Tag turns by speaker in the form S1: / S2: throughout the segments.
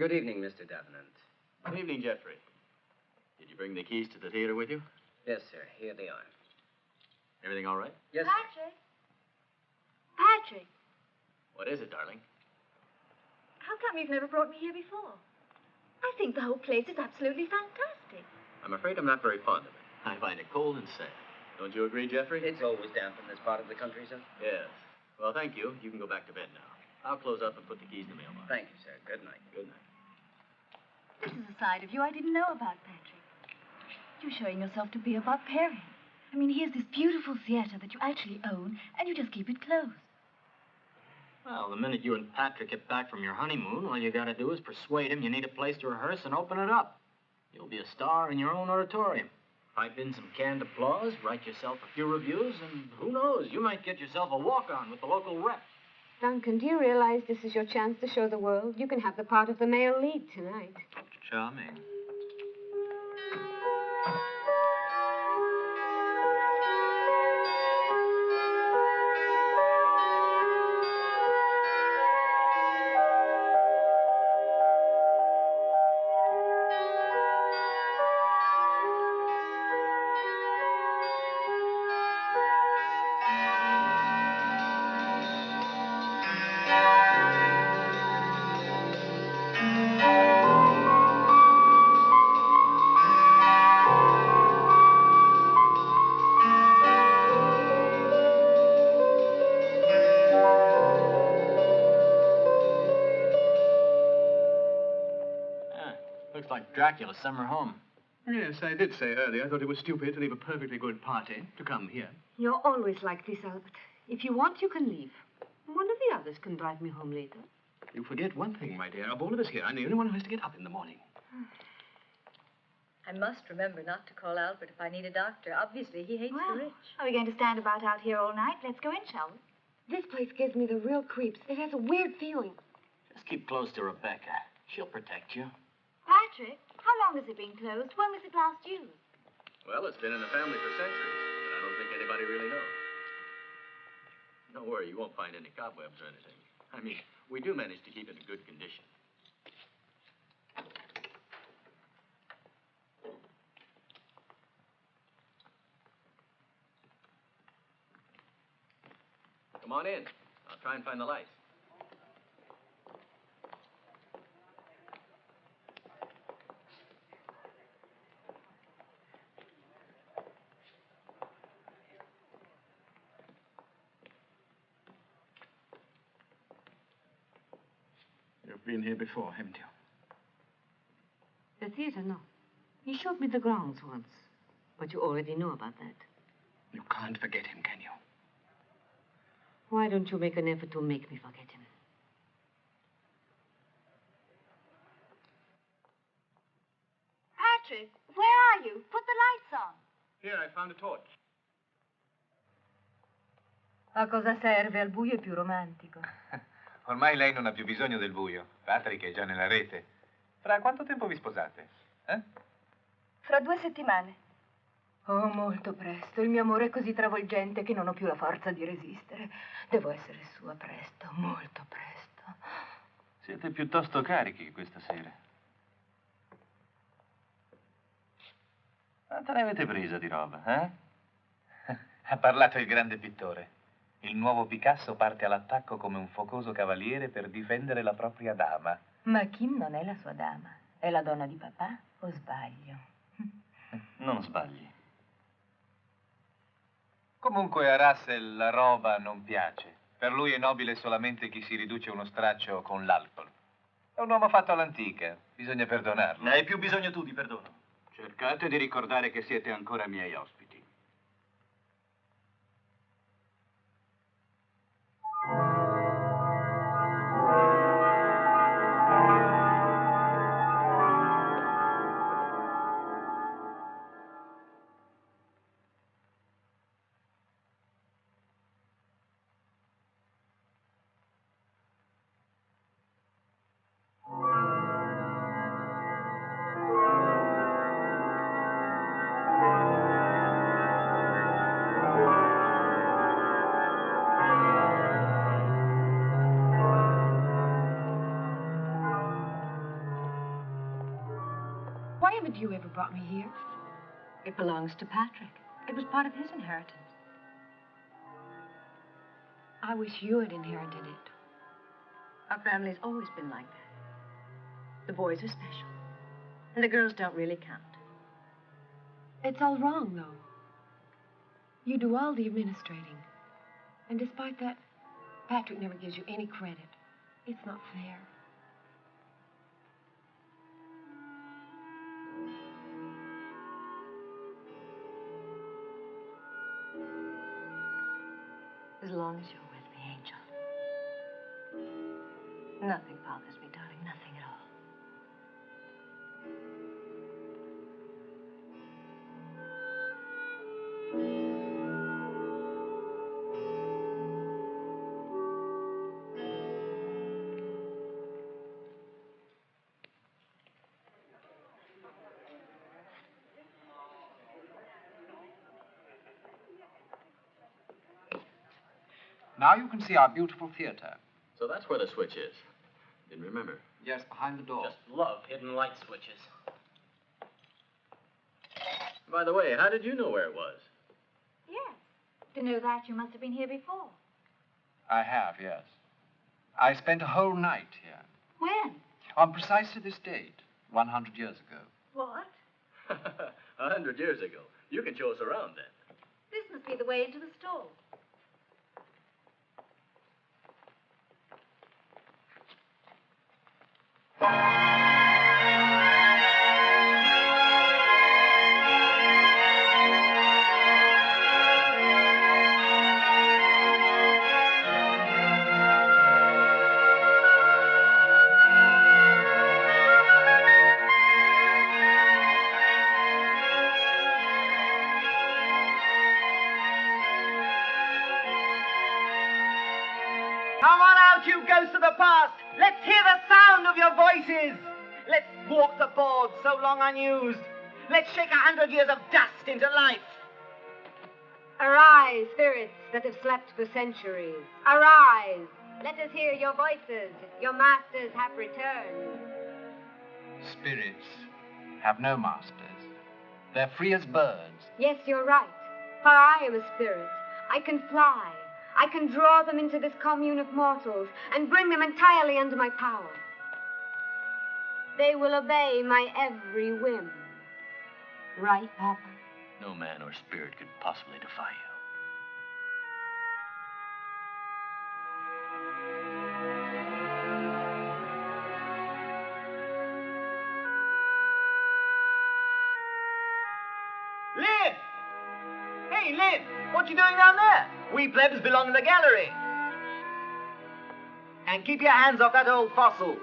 S1: Good evening, Mr. Davenant.
S2: Good evening, Jeffrey. Did you bring the keys to the theater with you?
S1: Yes, sir. Here they are.
S2: Everything all right?
S1: Yes,
S3: Patrick. Patrick.
S2: What is it, darling?
S3: How come you've never brought me here before? I think the whole place is absolutely fantastic.
S2: I'm afraid I'm not very fond of it. I find it cold and sad. Don't you agree, Jeffrey?
S1: It's always damp in this part of the country, sir.
S2: Yes. Well, thank you. You can go back to bed now. I'll close up and put the keys in the mailbox.
S1: Thank you, sir. Good night.
S2: Good night.
S3: This is a side of you I didn't know about, Patrick. You're showing yourself to be a barbarian. I mean, here's this beautiful theater that you actually own, and you just keep it closed.
S4: Well, the minute you and Patrick get back from your honeymoon, all you gotta do is persuade him you need a place to rehearse and open it up. You'll be a star in your own auditorium. Pipe in some canned applause, write yourself a few reviews, and who knows, you might get yourself a walk-on with the local rep.
S5: Duncan, do you realize this is your chance to show the world? You can have the part of the male lead tonight.
S4: Charming. like Dracula's summer home.
S2: Yes, I did say earlier I thought it was stupid to leave a perfectly good party to come here.
S5: You're always like this, Albert. If you want, you can leave. One of the others can drive me home later.
S2: You forget one thing, my dear. Of all of us here, I'm the only one who has to get up in the morning.
S6: I must remember not to call Albert if I need a doctor. Obviously, he hates the rich.
S3: Are we going to stand about out here all night? Let's go in, shall we?
S5: This place gives me the real creeps. It has a weird feeling.
S4: Just keep close to Rebecca. She'll protect you.
S3: Patrick, how long has it been closed? When was it last used?
S2: Well, it's been in the family for centuries, but I don't think anybody really knows. Don't worry, you won't find any cobwebs or anything. I mean, we do manage to keep it in good condition. Come on in. I'll try and find the lights.
S7: You've been here before, haven't you?
S5: The theater, no. He showed me the grounds once. But you already know about that.
S7: You can't forget him, can you?
S5: Why don't you make an effort to make me forget him?
S3: Patrick, where are you? Put the lights on.
S2: Here, I found a torch.
S6: A cosa serve? Al buio è più romantico.
S8: Ormai lei non ha più bisogno del buio. Patrick è già nella rete. Fra quanto tempo vi sposate?
S6: Fra 2 settimane. Oh, molto presto. Il mio amore è così travolgente che non ho più la forza di resistere. Devo essere sua presto, molto presto.
S8: Siete piuttosto carichi questa sera. Quanta ne avete presa di roba, eh? Ha parlato il grande pittore. Il nuovo Picasso parte all'attacco come un focoso cavaliere per difendere la propria dama.
S6: Ma Kim non è la sua dama. È la donna di papà o sbaglio?
S8: Non sbagli. Comunque a Russell la roba non piace. Per lui è nobile solamente chi si riduce uno straccio con l'alcol. È un uomo fatto all'antica. Bisogna perdonarlo.
S2: Ne hai più bisogno tu di perdono.
S7: Cercate di ricordare che siete ancora miei ospiti.
S6: Why haven't you ever brought me here? It belongs to Patrick. It was part of his inheritance. I wish you had inherited it. Our family's always been like that. The boys are special, and the girls don't really count. It's all wrong, though. You do all the administrating. And despite that, Patrick never gives you any credit. It's not fair. As long as you're with me, Angel. Nothing bothers me, darling. Nothing at all.
S7: Now you can see our beautiful theater.
S2: So that's where the switch is. Didn't remember.
S7: Yes, behind the door.
S4: Just love hidden light switches.
S2: By the way, how did you know where it was?
S3: Yes. To know that, you must have been here before.
S7: I have, yes. I spent a whole night here.
S3: When?
S7: On precisely this date, 100 years ago.
S3: What?
S2: 100 years ago. You can show us around then.
S3: This must be the way into the stall.
S9: hear the sound of your voices. Let's walk the boards so long unused. Let's shake 100 years of dust into life.
S5: Arise, spirits that have slept for centuries. Arise. Let us hear your voices. Your masters have returned.
S7: Spirits have no masters. They're free as birds.
S5: Yes, you're right. For I am a spirit. I can fly. I can draw them into this commune of mortals and bring them entirely under my power. They will obey my every whim. Right, Papa?
S2: No man or spirit could possibly defy you.
S9: Lynn! Hey, Lynn, what you doing down there? We plebs belong in the gallery. And keep your hands off that old fossil.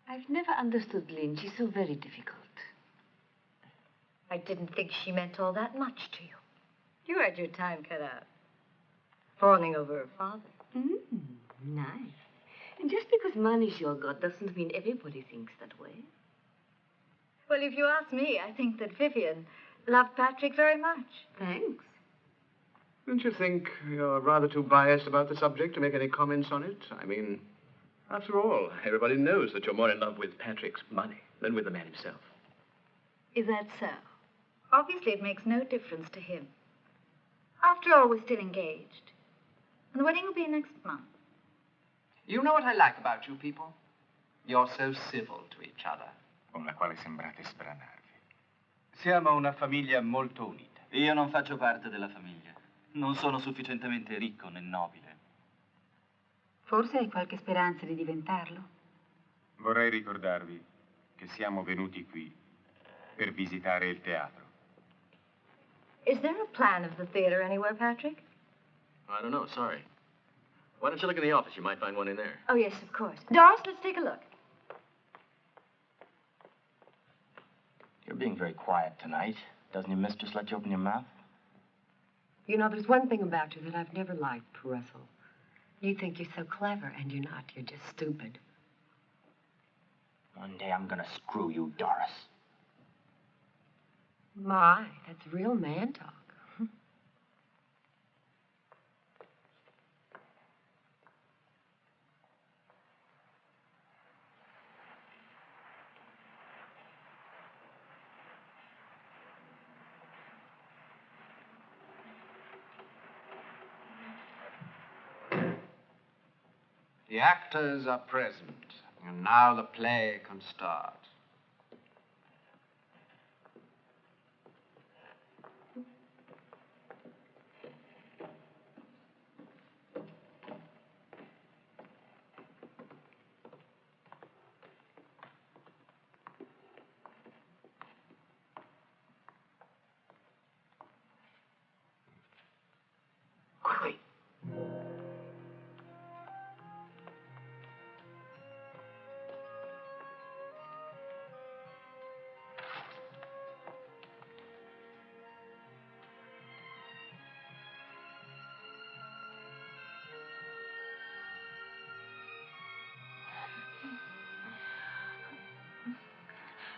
S5: I've never understood Lynn. She's so very difficult.
S6: I didn't think she meant all that much to you. You had your time cut out. Fawning over her father.
S5: Nice. And just because money's your god doesn't mean everybody thinks that way.
S3: Well, if you ask me, I think that Vivian loved Patrick very much.
S5: Thanks.
S10: Don't you think you're rather too biased about the subject to make any comments on it? I mean, after all, everybody knows that you're more in love with Patrick's money than with the man himself.
S3: Is that so? Obviously, it makes no difference to him. After all, we're still engaged. And the wedding will be next month.
S7: You know what I like about you people? You're so civil to each other.
S8: Con la quale sembrate sbranarvi.
S7: Siamo una famiglia molto unita.
S11: Io non faccio parte della famiglia. Non sono sufficientemente ricco né nobile.
S12: Forse hai qualche speranza di diventarlo.
S8: Vorrei ricordarvi che siamo venuti qui per visitare il teatro.
S6: Is there a plan of the theater anywhere, Patrick?
S2: I don't know, sorry. Why don't you look in the office? You might find one in there.
S6: Oh, yes, of course. Doris, let's take a look.
S4: You're being very quiet tonight. Doesn't your mistress let you open your mouth?
S6: You know, there's one thing about you that I've never liked, Russell. You think you're so clever, and you're not. You're just stupid.
S4: One day I'm gonna screw you, Doris.
S6: My, that's real man talk.
S7: The actors are present, and now the play can start.
S4: Quickly.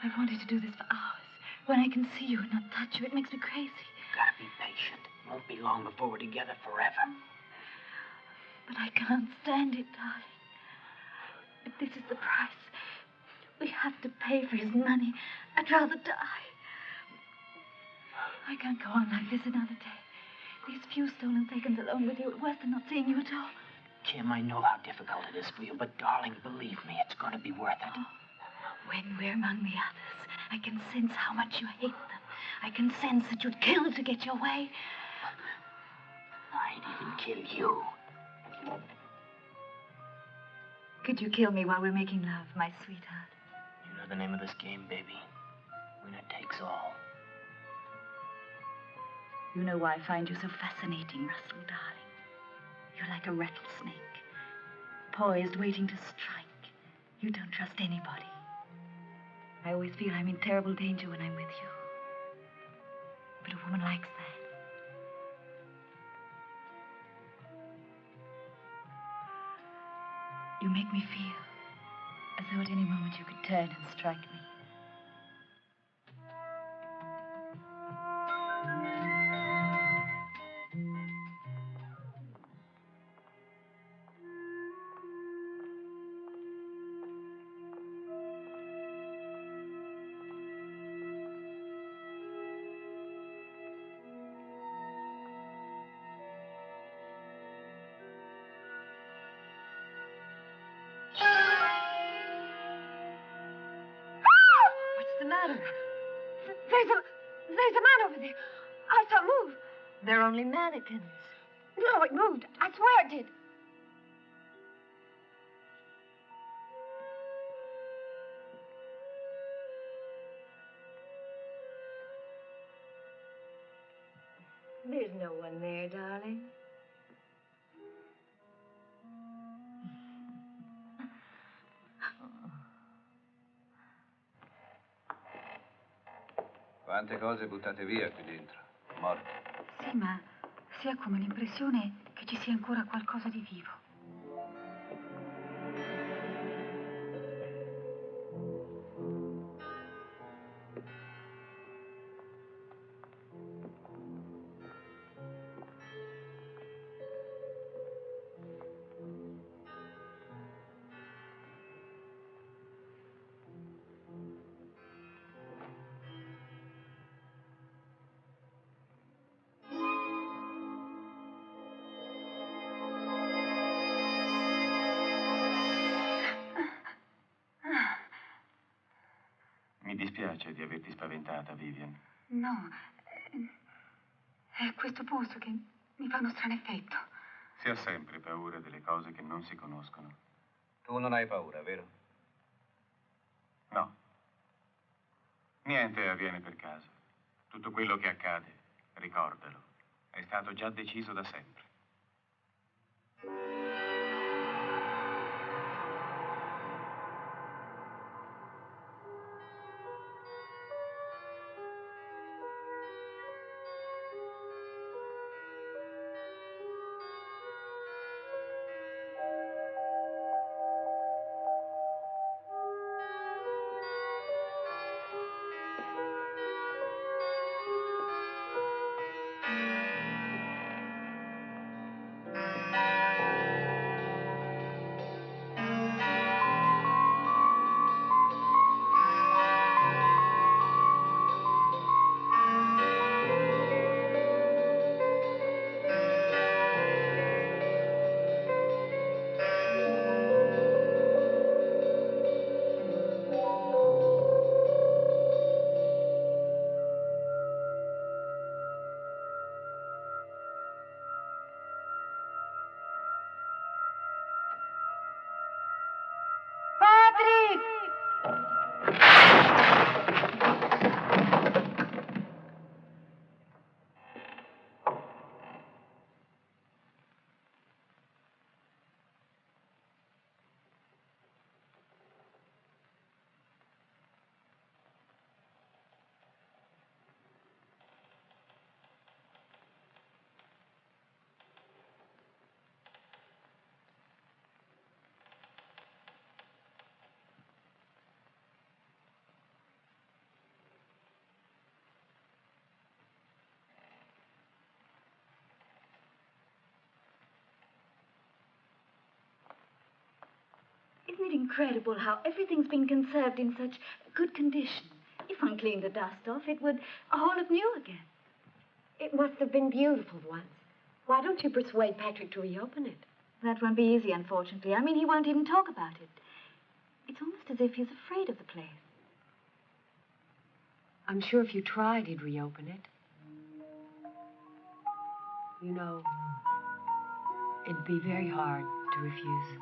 S3: I've wanted to do this for hours. When I can see you and not touch you, it makes me crazy.
S4: Gotta be patient. It won't be long before we're together forever.
S3: But I can't stand it, darling. But this is the price. We have to pay for his money. I'd rather die. I can't go on like this another day. These few stolen seconds alone with you are worse than not seeing you at all.
S4: Kim, I know how difficult it is for you, but darling, believe me, it's gonna be worth it.
S3: Oh, when we're among the others, I can sense how much you hate them. I can sense that you'd kill to get your way.
S4: I'd even kill you.
S3: Could you kill me while we're making love, my sweetheart?
S4: You know the name of this game, baby? Winner takes all.
S3: You know why I find you so fascinating, Russell, darling. You're like a rattlesnake, poised, waiting to strike. You don't trust anybody. I always feel I'm in terrible danger when I'm with you. But a woman likes that. You make me feel as though at any moment you could turn and strike me.
S5: There's a man over there. I saw it move.
S6: They're only mannequins.
S5: No, it moved. I swear it did.
S6: There's no one there, darling.
S8: Quante cose buttate via qui dentro, morte.
S3: Sì, ma si ha come l'impressione che ci sia ancora qualcosa di vivo.
S8: Mi dispiace di averti spaventata, Vivian.
S3: No, è questo posto che mi fa uno strano effetto.
S8: Si ha sempre paura delle cose che non si conoscono.
S1: Tu non hai paura, vero?
S8: No. Niente avviene per caso. Tutto quello che accade, ricordalo, è stato già deciso da sempre.
S3: Isn't it incredible how everything's been conserved in such good condition? If one cleaned the dust off, it would all look new again.
S5: It must have been beautiful once. Why don't you persuade Patrick to reopen it?
S3: That won't be easy, unfortunately. I mean, he won't even talk about it. It's almost as if he's afraid of the place.
S6: I'm sure if you tried, he'd reopen it. You know, it'd be very hard to refuse.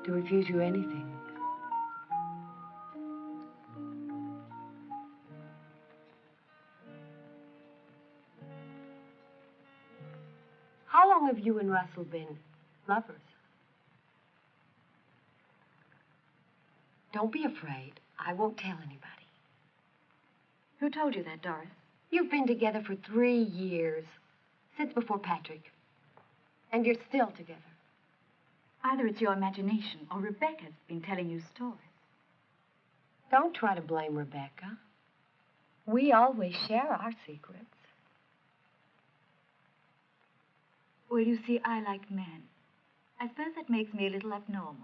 S6: To refuse you anything. How long have you and Russell been lovers? Don't be afraid. I won't tell anybody.
S3: Who told you that, Doris?
S6: You've been together for 3 years. Since before Patrick. And you're still together.
S3: Either it's your imagination or Rebecca's been telling you stories.
S6: Don't try to blame Rebecca.
S3: We always share our secrets. Well, you see, I like men. I suppose that makes me a little abnormal.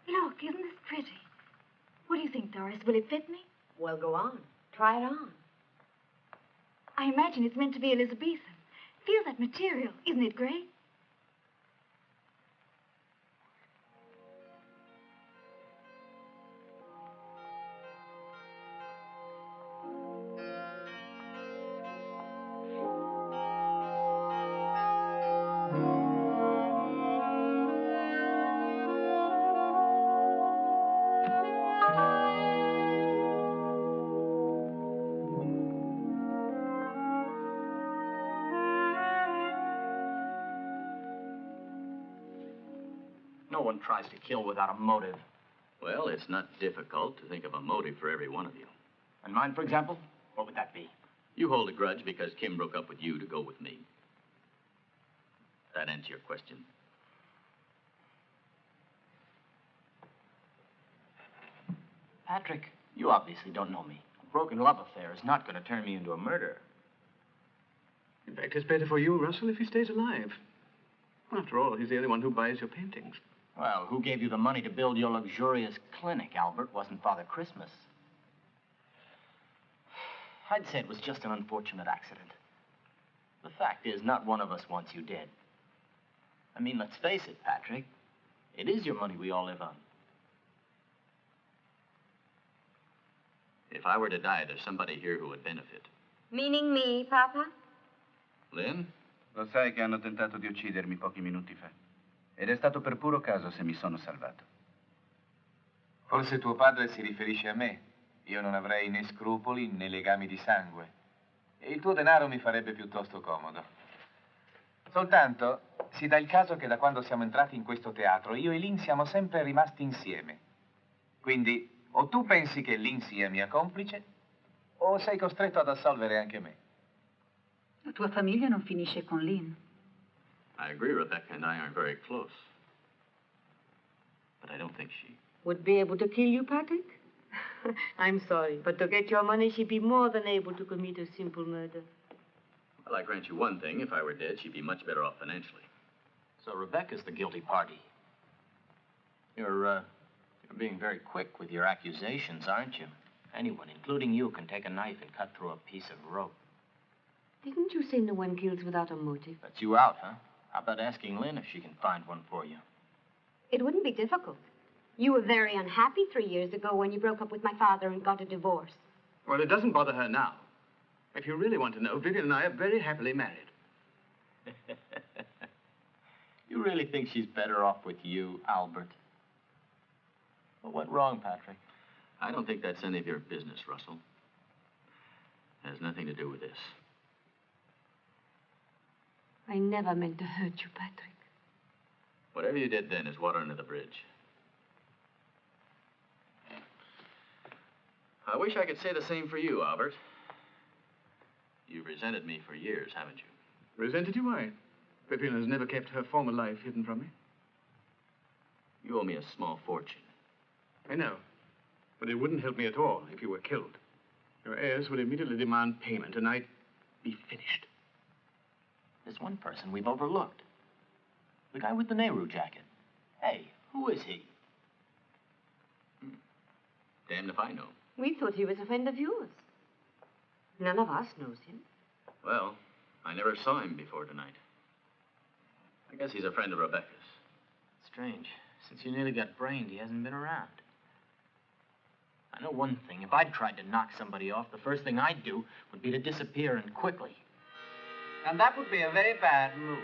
S3: Look, isn't this pretty? What do you think, Doris? Will it fit me?
S6: Well, go on. Try it on.
S3: I imagine it's meant to be Elizabethan. Feel that material. Isn't it great?
S4: No one tries to kill without a motive.
S2: Well, it's not difficult to think of a motive for every one of you.
S4: And mine, for example? What would that be?
S2: You hold a grudge because Kim broke up with you to go with me. That answer your question?
S4: Patrick, you obviously don't know me. A broken love affair is not going to turn me into a murderer.
S10: In fact, it's better for you, Russell, if he stays alive. After all, he's the only one who buys your paintings.
S4: Well, who gave you the money to build your luxurious clinic, Albert? Wasn't Father Christmas. I'd say it was just an unfortunate accident. The fact is, not one of us wants you dead. I mean, let's face it, Patrick. It is your money we all live on.
S2: If I were to die, there's somebody here who would benefit.
S5: Meaning me, Papa?
S2: Lynn?
S1: Lo sai che hanno tentato di uccidermi pochi minuti fa. Ed è stato per puro caso se mi sono salvato. Forse tuo padre si riferisce a me. Io non avrei né scrupoli né legami di sangue. E il tuo denaro mi farebbe piuttosto comodo. Soltanto si dà il caso che da quando siamo entrati in questo teatro, io e Lynn siamo sempre rimasti insieme. Quindi o tu pensi che Lynn sia mia complice, o sei costretto ad assolvere anche me.
S12: La tua famiglia non finisce con Lynn.
S2: I agree Rebecca and I aren't very close. But I don't think she...
S13: Would be able to kill you, Patrick? I'm sorry, but to get your money, she'd be more than able to commit a simple murder.
S2: Well, I grant you one thing. If I were dead, she'd be much better off financially.
S4: So Rebecca's the guilty party. You're being very quick with your accusations, aren't you? Anyone, including you, can take a knife and cut through a piece of rope.
S13: Didn't you say no one kills without a motive?
S4: That's you out, huh? How about asking Lynn if she can find one for you?
S5: It wouldn't be difficult. You were very unhappy 3 years ago when you broke up with my father and got a divorce.
S10: Well, it doesn't bother her now. If you really want to know, Vivian and I are very happily married.
S4: You really think she's better off with you, Albert? What went wrong, Patrick?
S2: I don't think that's any of your business, Russell. It has nothing to do with this.
S13: I never meant to hurt you, Patrick.
S2: Whatever you did then is water under the bridge. I wish I could say the same for you, Albert. You've resented me for years, haven't you?
S10: Resented you? Why? Vivian has never kept her former life hidden from me.
S2: You owe me a small fortune.
S10: I know. But it wouldn't help me at all if you were killed. Your heirs would immediately demand payment, and I'd be finished.
S4: There's one person we've overlooked. The guy with the Nehru jacket. Hey, who is he?
S2: Damned if I know.
S13: We thought he was a friend of yours. None of us knows him.
S2: Well, I never saw him before tonight. I guess he's a friend of Rebecca's.
S4: Strange. Since you nearly got brained, he hasn't been around. I know one thing. If I'd tried to knock somebody off, the first thing I'd do would be to disappear, and quickly.
S7: And that would be a very bad move.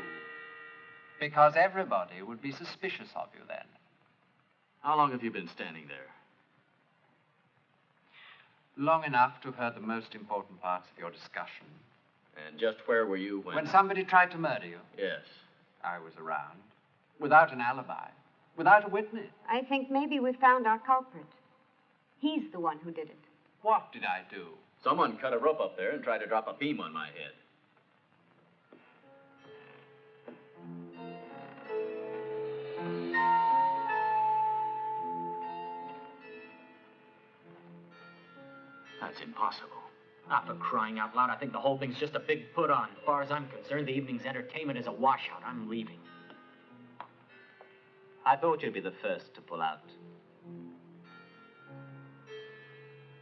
S7: Because everybody would be suspicious of you then.
S2: How long have you been standing there?
S7: Long enough to have heard the most important parts of your discussion.
S2: And just where were you when...
S7: When somebody tried to murder you.
S2: Yes.
S7: I was around, without an alibi, without a witness.
S5: I think maybe we found our culprit. He's the one who did it.
S7: What did I do?
S2: Someone cut a rope up there and tried to drop a beam on my head.
S4: That's impossible. Not for crying out loud. I think the whole thing's just a big put-on. As far as I'm concerned, the evening's entertainment is a washout. I'm leaving.
S11: I thought you'd be the first to pull out.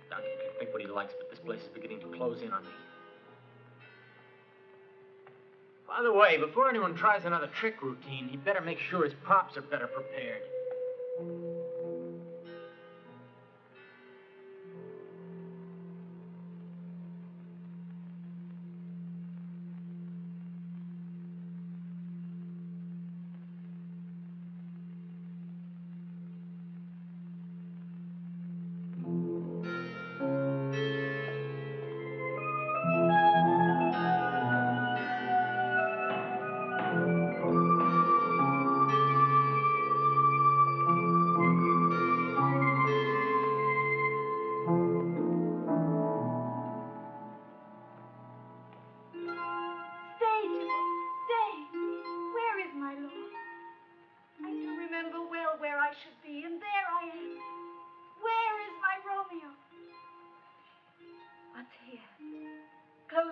S4: Duncan can think what he likes, but this place is beginning to close in on me. By the way, before anyone tries another trick routine, he'd better make sure his props are better prepared.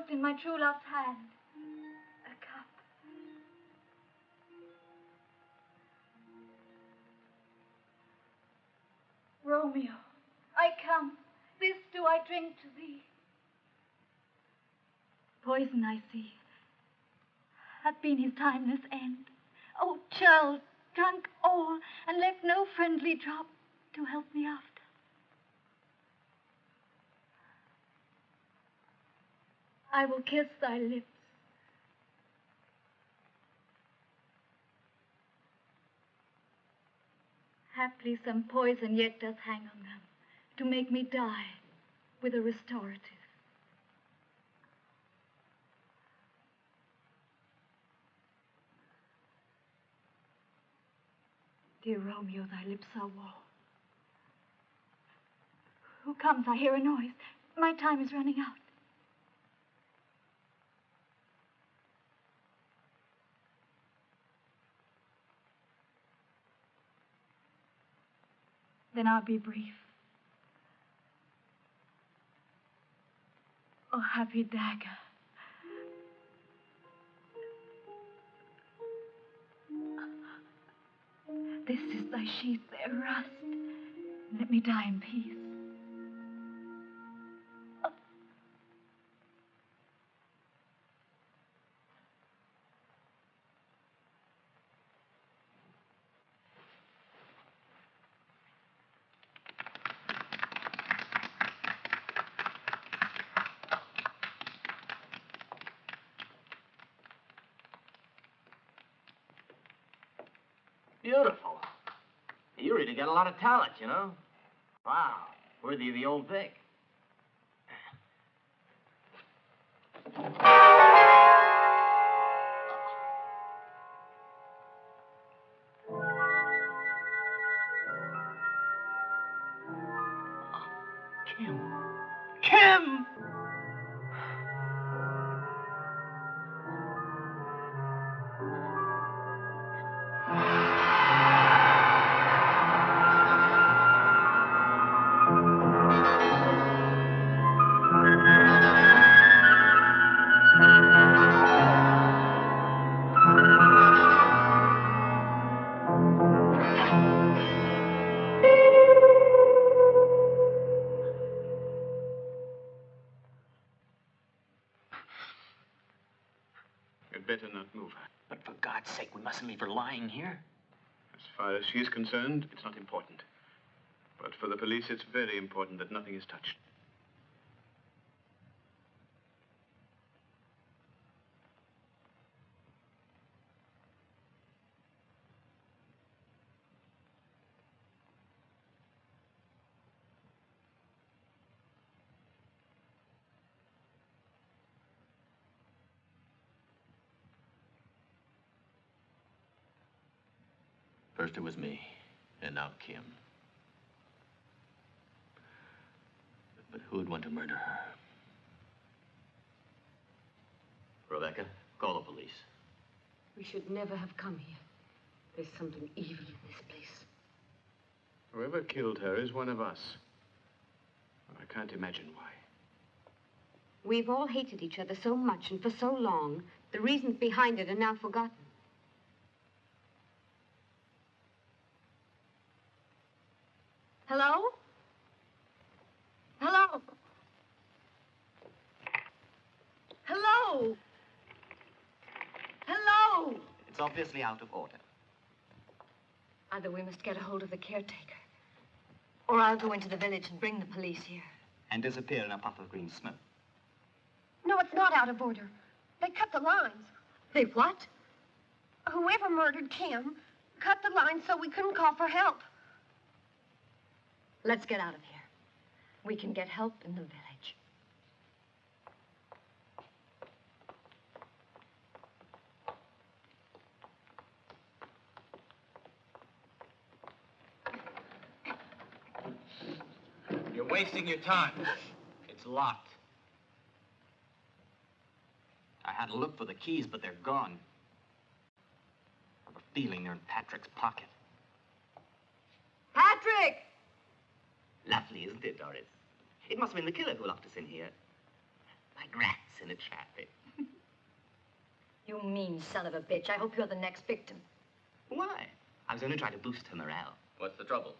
S3: In my true love's hand, a cup. Romeo, I come, this do I drink to thee. Poison I see, hath been his timeless end. Oh, churl, drunk all, and left no friendly drop to help me after. I will kiss thy lips. Haply some poison yet doth hang on them, to make me die with a restorative. Dear Romeo, thy lips are warm. Who comes? I hear a noise. My time is running out. Then I'll be brief. Oh, happy dagger. This is thy sheath, their rust. Let me die in peace.
S4: Beautiful. You really got a lot of talent, you know. Wow. Worthy of the old Vic.
S9: Kim!
S10: Better not move her.
S4: But for God's sake, we mustn't leave her lying here.
S10: As far as she's concerned, it's not important. But for the police, it's very important that nothing is touched.
S2: First it was me, and now Kim. But who would want to murder her? Rebecca, call the police.
S13: We should never have come here. There's something evil in this place.
S10: Whoever killed her is one of us. I can't imagine why.
S5: We've all hated each other so much and for so long, the reasons behind it are now forgotten. Hello? Hello? Hello? Hello?
S11: It's obviously out of order.
S6: Either we must get a hold of the caretaker, or I'll go into the village and bring the police here.
S11: And disappear in a puff of green smoke.
S14: No, it's not out of order. They cut the lines.
S6: They what?
S14: Whoever murdered Kim cut the lines so we couldn't call for help.
S6: Let's get out of here. We can get help in the village.
S4: You're wasting your time. It's locked. I had to look for the keys, but they're gone. I have a feeling they're in Patrick's pocket.
S5: Patrick!
S11: Lovely, isn't it, Doris? It must have been the killer who locked us in here. Like rats in a trap.
S6: You mean son of a bitch. I hope you're the next victim.
S11: Why? I was only trying to boost her morale.
S2: What's the trouble?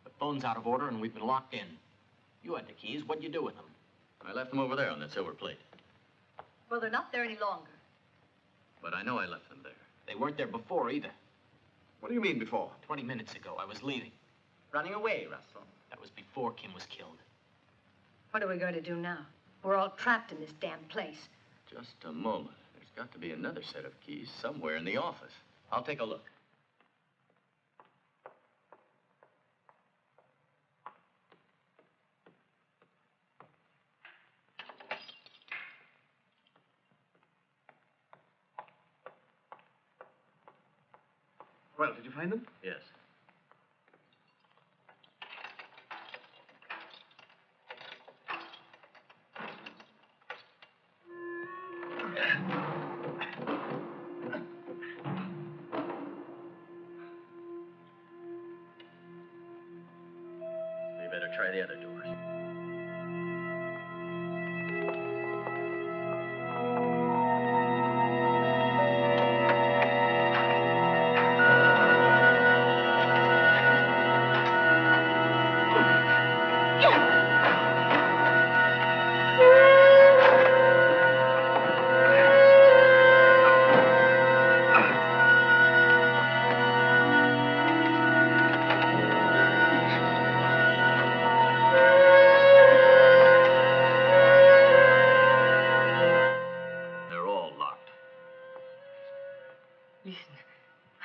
S4: The phone's out of order, and we've been locked in. You had the keys. What'd you do with them?
S2: I left them over there on that silver plate.
S6: Well, they're not there any longer.
S2: But I know I left them there.
S4: They weren't there before, either.
S10: What do you mean before?
S4: 20 minutes ago, I was leaving.
S11: Running away, Russell.
S4: That was before Kim was killed.
S6: What are we going to do now? We're all trapped in this damn place.
S2: Just a moment. There's got to be another set of keys somewhere in the office. I'll take a look.
S10: Well, did you find them?
S2: Yes. We better try the other doors.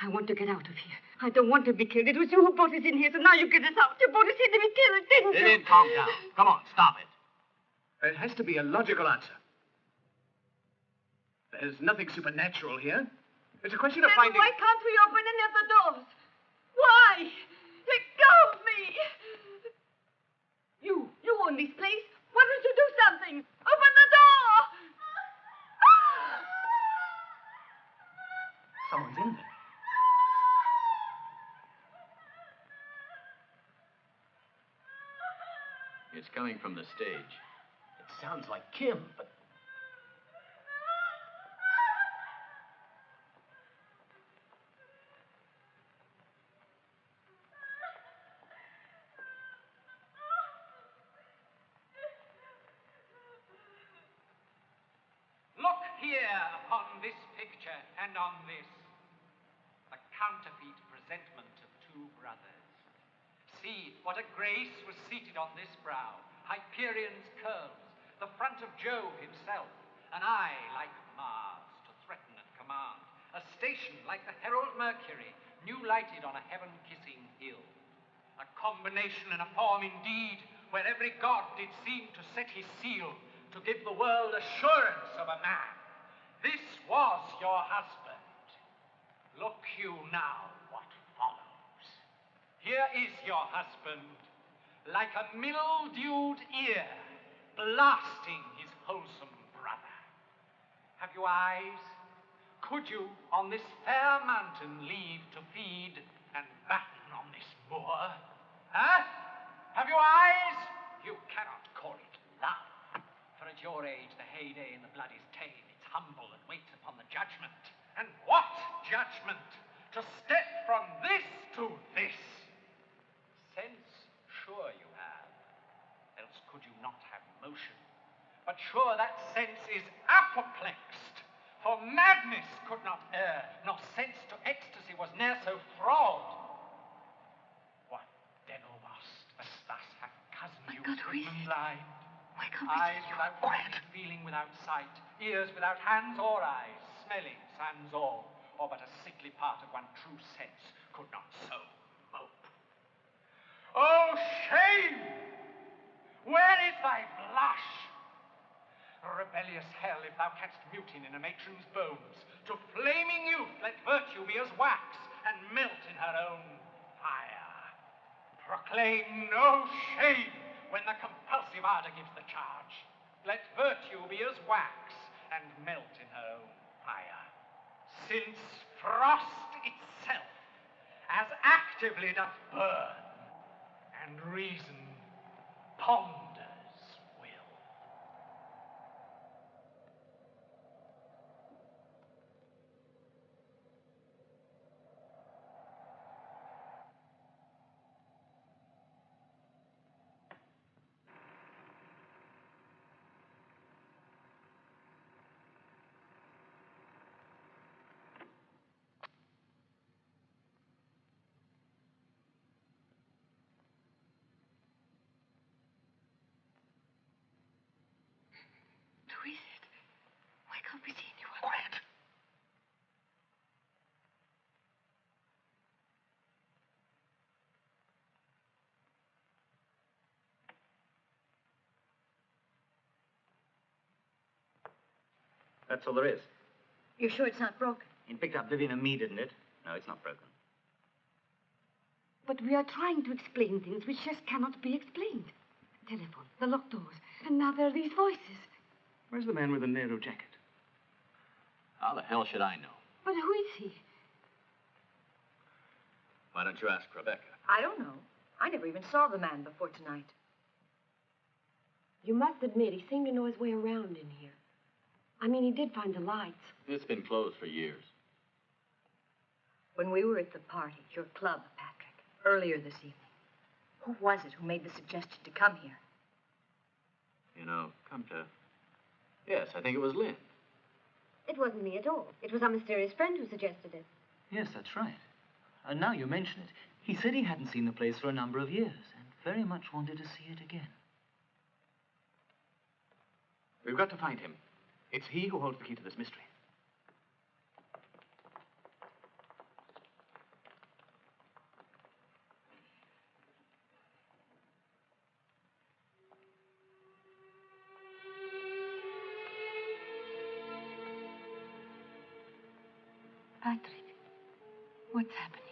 S13: I want to get out of here. I don't want to be killed. It was you who brought us in here, so now you get us out. You brought us in to be killed, didn't you?
S4: Vivian, calm down. Come on, stop it.
S10: There has to be a logical answer. There's nothing supernatural here. It's a question of
S14: Then
S10: finding...
S14: why can't we open any of the doors? Why? Let go of me! You own this place. Why don't you do something? Open the door!
S11: Someone's in there.
S2: It's coming from the stage.
S4: It sounds like Kim, but...
S15: Look here upon this picture and on this, a counterfeit presentment of two brothers. See what a grace was seated on this brow, Hyperion's curls, the front of Jove himself, an eye like Mars to threaten and command, a station like the herald Mercury, new lighted on a heaven-kissing hill. A combination and a form indeed, where every god did seem to set his seal, to give the world assurance of a man. This was your husband. Look you now what follows. Here is your husband, like a mildewed ear, blasting his wholesome brother. Have you eyes? Could you, on this fair mountain, leave to feed and batten on this moor? Huh? Have you eyes? You cannot call it love. For at your age, the heyday in the blood is tame. It's humble and waits upon the judgment. And what judgment? To step from this to this. Sense, sure you have. Else could you not have motion. But sure that sense is apoplexed. For madness could not err, nor sense to ecstasy was ne'er so fraud. What devil wast, as thus hath cousin you driven blind?
S6: Why can't
S15: Eyes without vision, feeling without sight, ears without hands or eyes, smelling sans all, or but a sickly part of one true sense, could not so mope. Oh, shame! Where is thy blush? Rebellious hell, if thou canst mutine in a matron's bones, to flaming youth let virtue be as wax, and melt in her own fire. Proclaim no shame when the compulsive ardor gives the charge. Let virtue be as wax, and melt in her own fire. Since frost itself as actively doth burn, and reason ponders will.
S6: Who is it? Why can't we see anyone? Quiet.
S4: That's all there is.
S6: You're sure it's not broken?
S4: You picked up Vivian and me, didn't it? No, it's not broken.
S6: But we are trying to explain things which just cannot be explained. The telephone, the locked doors, and now there are these voices.
S10: Where's the man with the Nehru jacket?
S2: How the hell should I know?
S6: But who is he?
S2: Why don't you ask Rebecca?
S6: I don't know. I never even saw the man before tonight.
S13: You must admit, he seemed to know his way around in here. I mean, he did find the lights.
S2: It's been closed for years.
S6: When we were at the party, your club, Patrick, earlier this evening, who was it who made the suggestion to come here?
S2: You know, come to... Yes, I think it was Lynn.
S5: It wasn't me at all. It was our mysterious friend who suggested it.
S16: Yes, that's right. And now you mention it, he said he hadn't seen the place for a number of years and very much wanted to see it again.
S10: We've got to find him. It's he who holds the key to this mystery.
S6: Patrick, what's happening?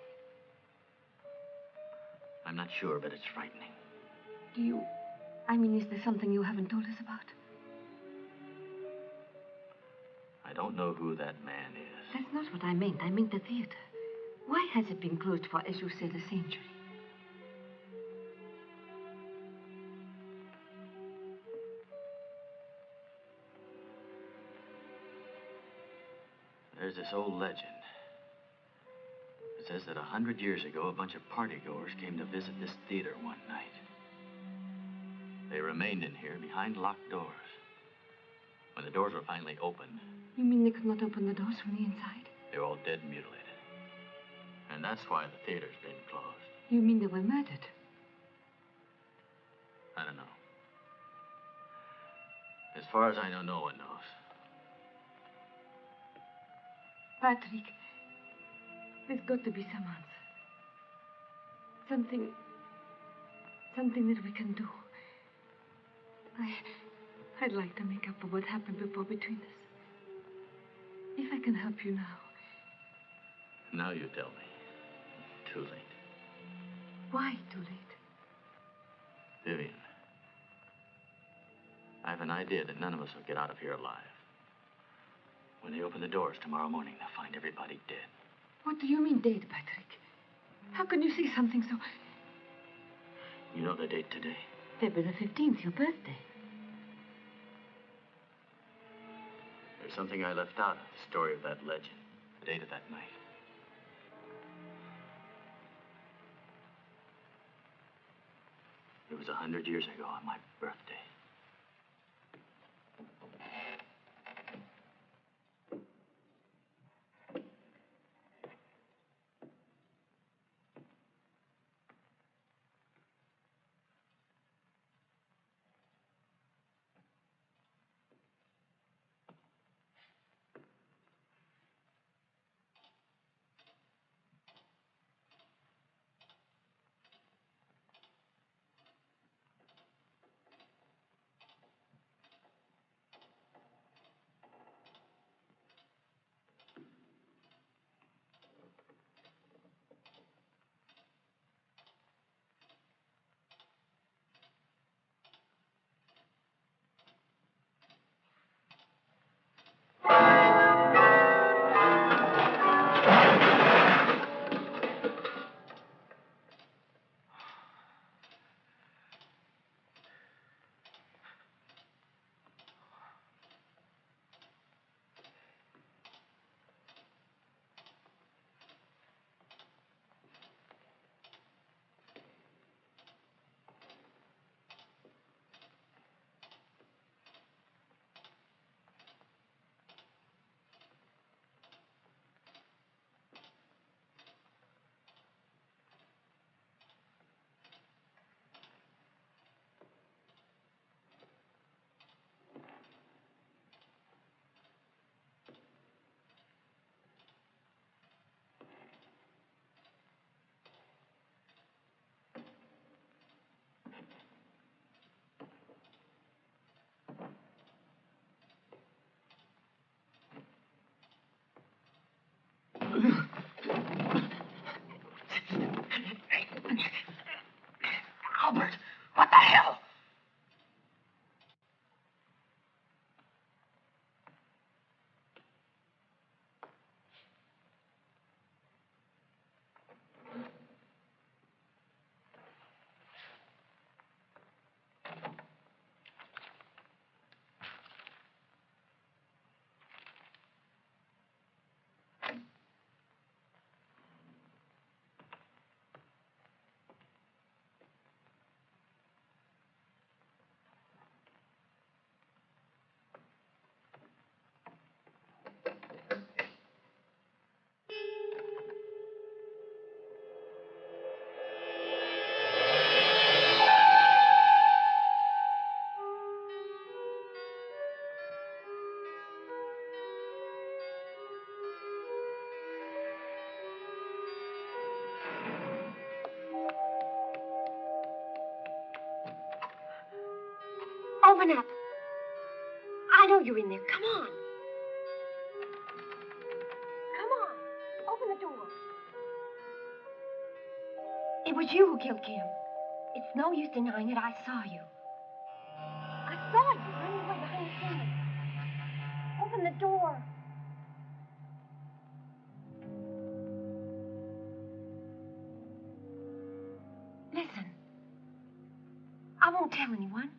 S2: I'm not sure, but it's frightening.
S6: Is there something you haven't told us about?
S2: I don't know who that man is.
S6: That's not what I meant. I meant the theater. Why has it been closed for, as you said, a century?
S2: There's this old legend. It says that 100 years ago, a bunch of partygoers came to visit this theater one night. They remained in here behind locked doors. When the doors were finally opened,
S6: You mean they could not open the doors from the inside?
S2: they were all dead and mutilated. And that's why the theater's been closed.
S6: You mean they were murdered?
S2: I don't know. As far as I know, no one knows.
S6: Patrick, there's got to be some answer. Something that we can do. I'd like to make up for what happened before between us. If I can help you now.
S2: Now you tell me. Too late.
S6: Why too late?
S2: Vivian, I have an idea that none of us will get out of here alive. When they open the doors tomorrow morning, they'll find everybody dead.
S6: What do you mean, date, Patrick? How can you see something so...
S2: You know the date today?
S6: February the 15th, your birthday.
S2: There's something I left out of the story of that legend, the date of that night. It was 100 years ago on my birthday.
S9: Albert, what the hell?
S14: Open up. I know you're in there. Come on. Come on. Open the door. It was you who killed Kim. It's no use denying it. I saw you. I saw you running away behind the scenes. Open the door. Listen. I won't tell anyone.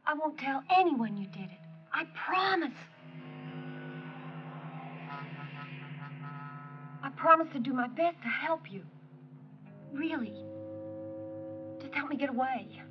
S14: I won't tell anyone you did it. I promise. I promise to do my best to help you. Really. Just help me get away.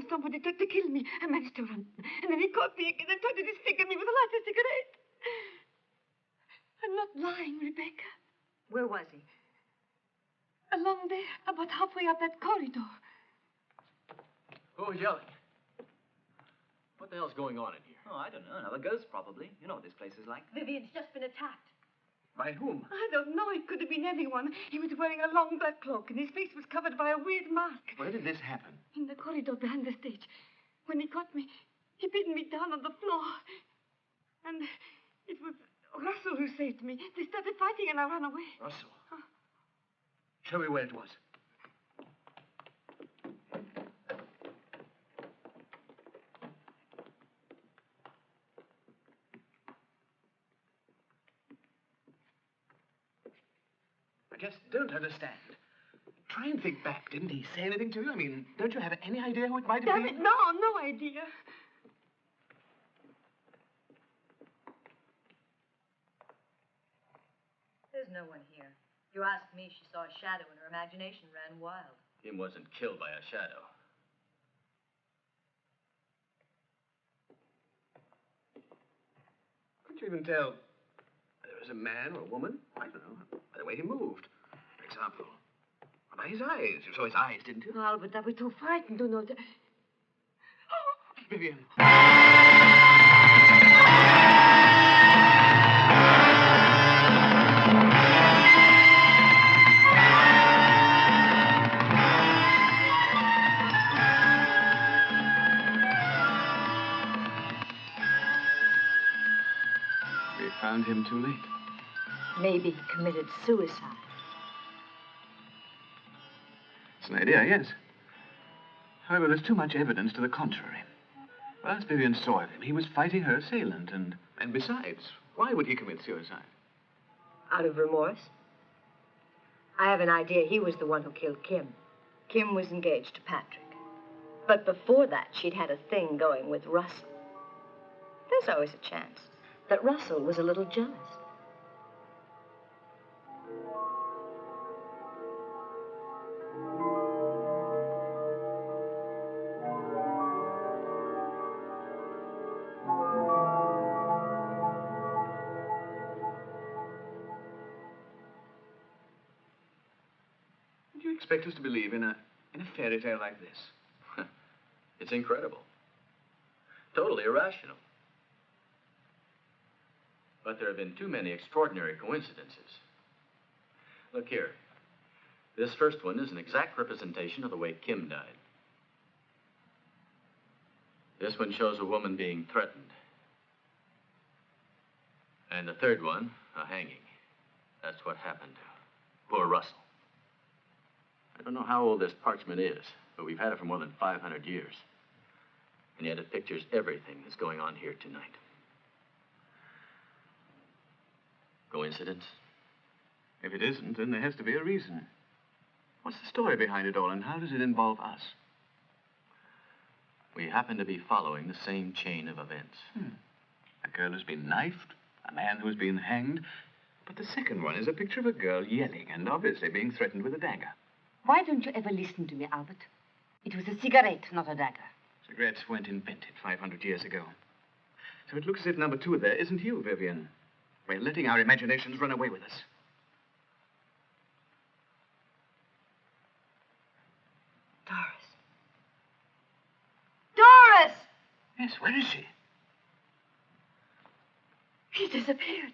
S13: Somebody tried to kill me. I managed to run. And then he caught me again and tried to disfigure me with a lighter cigarette. I'm not lying, Rebecca.
S6: Where was he?
S13: Along there, about halfway up that corridor.
S2: Who was yelling? What the hell's going on in here?
S16: Oh, I don't know. Another ghost, probably. You know what this place is like.
S14: Vivian's just been attacked.
S10: By whom?
S13: I don't know. It could have been anyone. He was wearing a long black cloak, and his face was covered by a weird mask.
S10: Where did this happen?
S13: In the corridor behind the stage. When he caught me, he pinned me down on the floor. And it was Russell who saved me. They started fighting, and I ran away.
S10: Russell? Show me where it was. I just don't understand. Try and think back. Didn't he say anything to you? I mean, don't you have any idea who it might have been?
S13: No idea.
S6: There's no one here. You asked me, she saw a shadow and her imagination ran wild.
S2: Kim wasn't killed by a shadow.
S10: Couldn't you even tell whether it was a man or a woman? I don't know. By the way he moved. For example, by his eyes. You saw his eyes, didn't you?
S13: Albert, I was too frightened to know that.
S10: Vivian. We found him too late.
S6: Maybe he committed suicide.
S10: It's an idea, yes. However, there's too much evidence to the contrary. Last Vivian saw him, he was fighting her assailant, and besides, why would he commit suicide?
S6: Out of remorse? I have an idea he was the one who killed Kim. Kim was engaged to Patrick. But before that, she'd had a thing going with Russell. There's always a chance that Russell was a little jealous.
S10: Do you expect us to believe in a fairy tale like this?
S2: It's incredible. Totally irrational. But there have been too many extraordinary coincidences. Look here. This first one is an exact representation of the way Kim died. This one shows a woman being threatened. And the third one, a hanging. That's what happened to poor Russell. I don't know how old this parchment is, but we've had it for more than 500 years. And yet it pictures everything that's going on here tonight. Coincidence?
S10: If it isn't, then there has to be a reason. What's the story behind it all, and how does it involve us?
S2: We happen to be following the same chain of events.
S10: A girl who's been knifed, a man who's been hanged. But the second one is a picture of a girl yelling and obviously being threatened with a dagger.
S13: Why don't you ever listen to me, Albert? It was a cigarette, not a dagger.
S10: Cigarettes weren't invented 500 years ago. So it looks as if number two there isn't you, Vivian. We're letting our imaginations run away with us.
S13: Doris!
S10: Yes, where is she?
S13: He disappeared.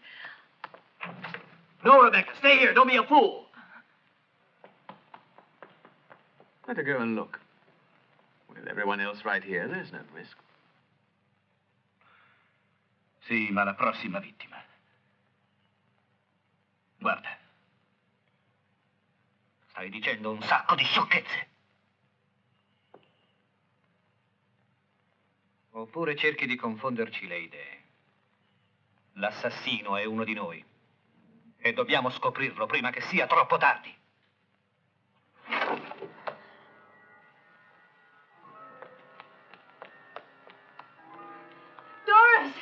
S2: No, Rebecca, stay here. Don't be a fool.
S10: Let her go and look. With everyone else right here, there's no risk.
S8: Sì, ma la prossima vittima. Guarda. Stai dicendo un sacco di sciocchezze. Oppure cerchi di confonderci le idee. L'assassino è uno di noi. E dobbiamo scoprirlo prima che sia troppo tardi.
S13: Doris!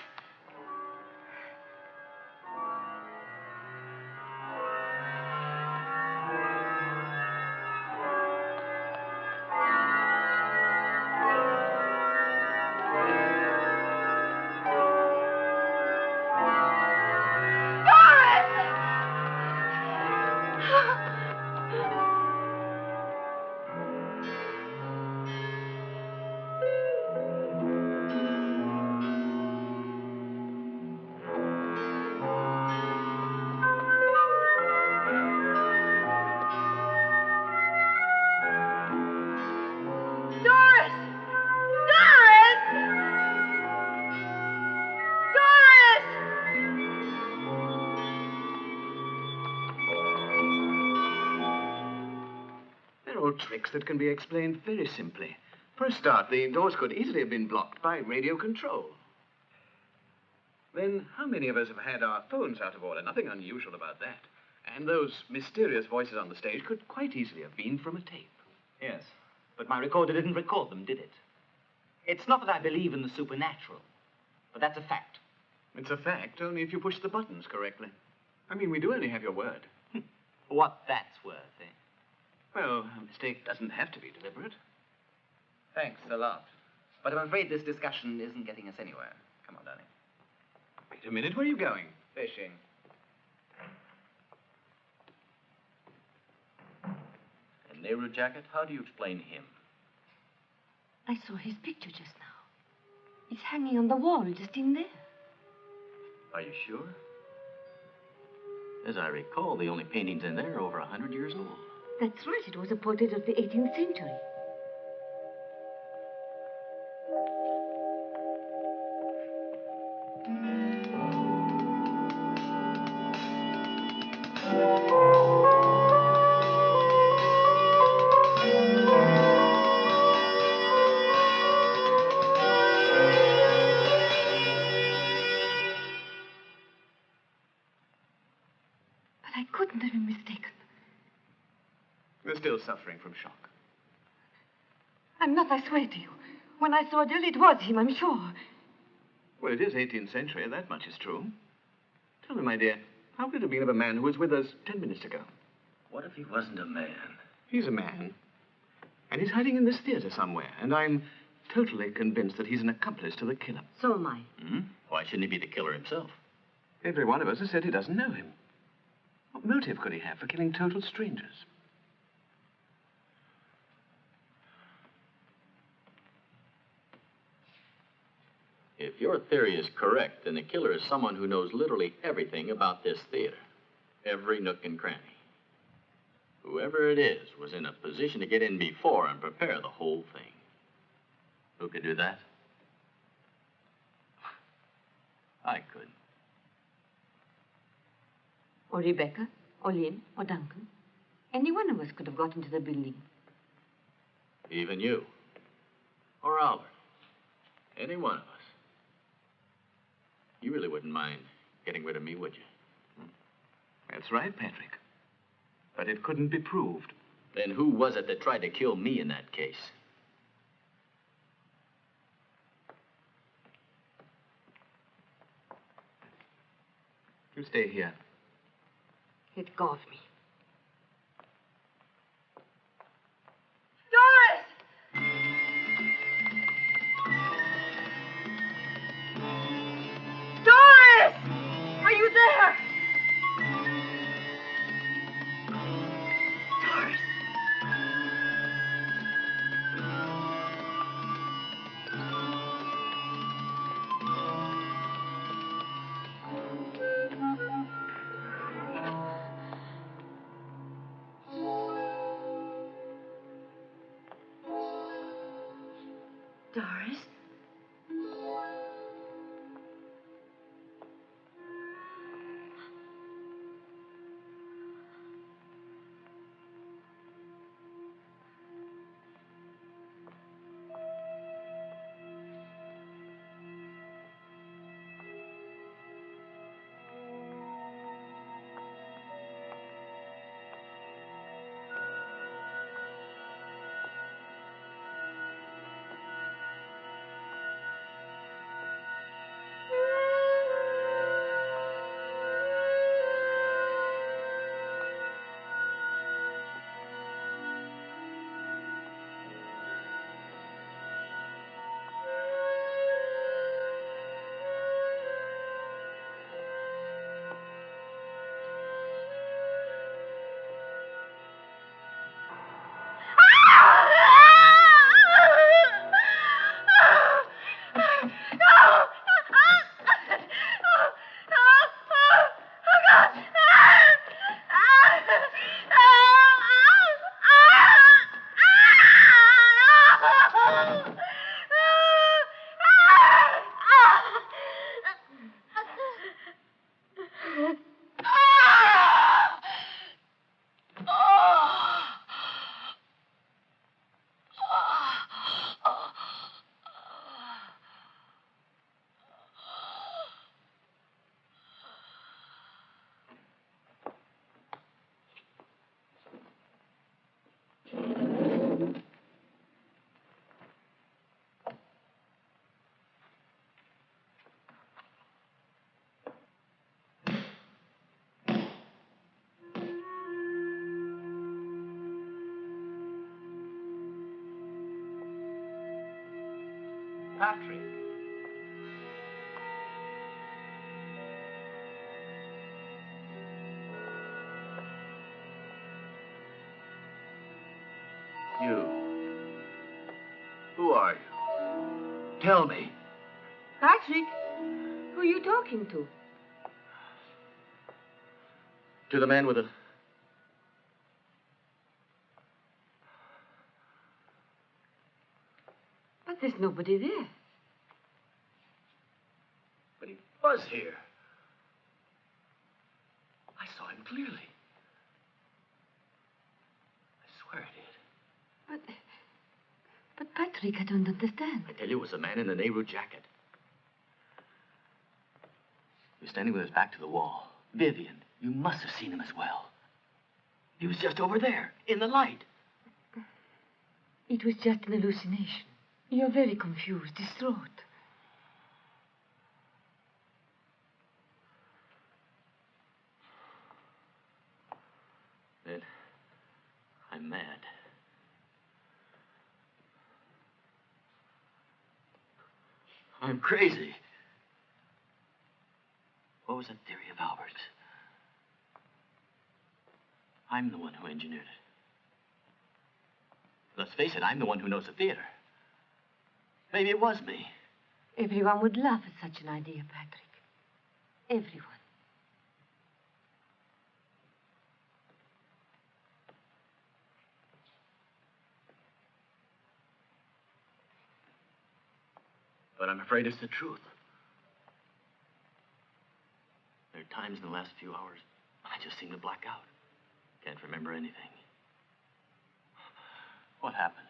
S10: They're all tricks that can be explained very simply. For a start, the doors could easily have been blocked by radio control. Then, how many of us have had our phones out of order? Nothing unusual about that. And those mysterious voices on the stage could quite easily have been from a tape.
S16: Yes, but my recorder didn't record them, did it? It's not that I believe in the supernatural, but that's a fact.
S10: It's a fact, only if you push the buttons correctly. I mean, we do only have your word.
S16: For what that's worth, eh?
S10: Well, a mistake doesn't have to be deliberate.
S11: Thanks a lot. But I'm afraid this discussion isn't getting us anywhere. Come on, darling.
S10: Wait a minute, where are you going?
S11: Fishing.
S2: And Nehru jacket, how do you explain him?
S14: I saw his picture just now. It's hanging on the wall, just in there.
S2: Are you sure? As I recall, the only paintings in there are over 100 years old.
S14: That's right. It was a portrait of the 18th century.
S10: We're still suffering from shock.
S13: I'm not, I swear to you. When I saw Dill, it was him, I'm sure.
S10: Well, it is 18th century, that much is true. Tell me, my dear, how could it have been of a man who was with us 10 minutes ago?
S2: What if he wasn't a man?
S10: He's a man. And he's hiding in this theater somewhere, and I'm totally convinced that he's an accomplice to the killer.
S14: So am I.
S2: Hmm? Why shouldn't he be the killer himself?
S10: Every one of us has said he doesn't know him. What motive could he have for killing total strangers?
S2: If your theory is correct, then the killer is someone who knows literally everything about this theater. Every nook and cranny. Whoever it is was in a position to get in before and prepare the whole thing. Who could do that? I could.
S14: Or Rebecca, or Lynn, or Duncan. Any one of us could have got into the building.
S2: Even you. Or Albert. Any one of us. You really wouldn't mind getting rid of me, would you?
S10: That's right, Patrick. But it couldn't be proved.
S2: Then who was it that tried to kill me in that case?
S10: You stay here.
S14: Let go of me.
S13: Doris! Doris! Are you there? Doris!
S14: Doris?
S10: Patrick.
S2: You. Who are you? Tell me.
S6: Patrick, who are you talking to?
S2: To the man with the...
S6: But there's nobody there.
S2: But he was here. I saw him clearly. I swear I did.
S6: But Patrick, I don't understand.
S2: I tell you, it was a man in a Nehru jacket. He was standing with his back to the wall. Vivian, you must have seen him as well. He was just over there, in the light.
S6: It was just an hallucination. You're very confused, distraught.
S2: Then, I'm mad. I'm crazy. What was that theory of Albert's? I'm the one who engineered it. Let's face it, I'm the one who knows the theater. Maybe it was me.
S6: Everyone would laugh at such an idea, Patrick. Everyone.
S2: But I'm afraid it's the truth. There are times in the last few hours, I just seem to black out. Can't remember anything. What happens?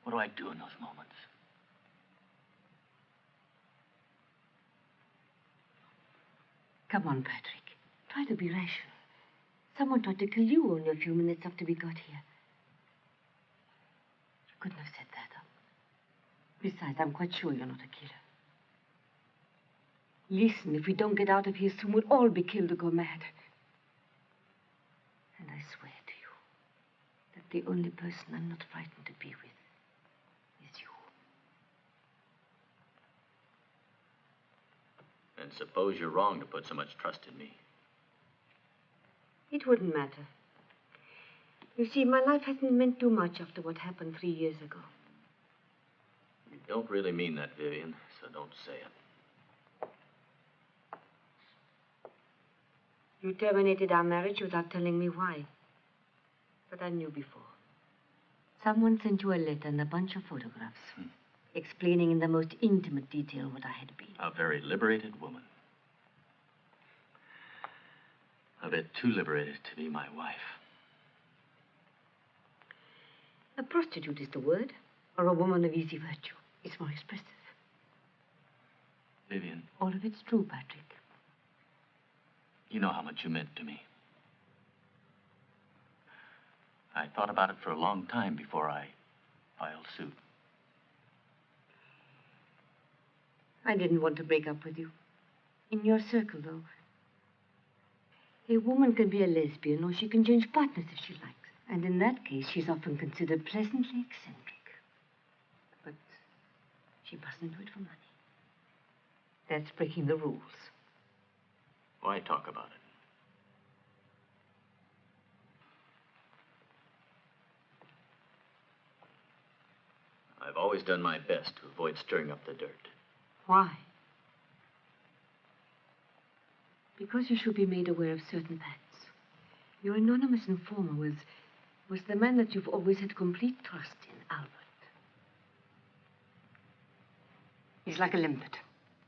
S2: What do I do in those moments?
S6: Come on, Patrick. Try to be rational. Someone tried to kill you only a few minutes after we got here. You couldn't have set that up. Besides, I'm quite sure you're not a killer. Listen, if we don't get out of here soon, we'll all be killed or go mad. And I swear to you that the only person I'm not frightened to be with is you.
S2: And suppose you're wrong to put so much trust in me.
S6: It wouldn't matter. You see, my life hasn't meant too much after what happened 3 years ago.
S2: You don't really mean that, Vivian, so don't say it.
S6: You terminated our marriage without telling me why. But I knew before. Someone sent you a letter and a bunch of photographs, explaining in the most intimate detail what I had been.
S2: A very liberated woman. A bit too liberated to be my wife.
S6: A prostitute is the word, or a woman of easy virtue. It's more expressive.
S2: Vivian.
S6: All of it's true, Patrick.
S2: You know how much you meant to me. I thought about it for a long time before I filed suit.
S6: I didn't want to break up with you. In your circle, though, a woman can be a lesbian or she can change partners if she likes. And in that case, she's often considered pleasantly eccentric. But she mustn't do it for money. That's breaking the rules.
S2: Why talk about it? I've always done my best to avoid stirring up the dirt.
S6: Why? Because you should be made aware of certain facts. Your anonymous informer was the man that you've always had complete trust in, Albert. He's like a limpet.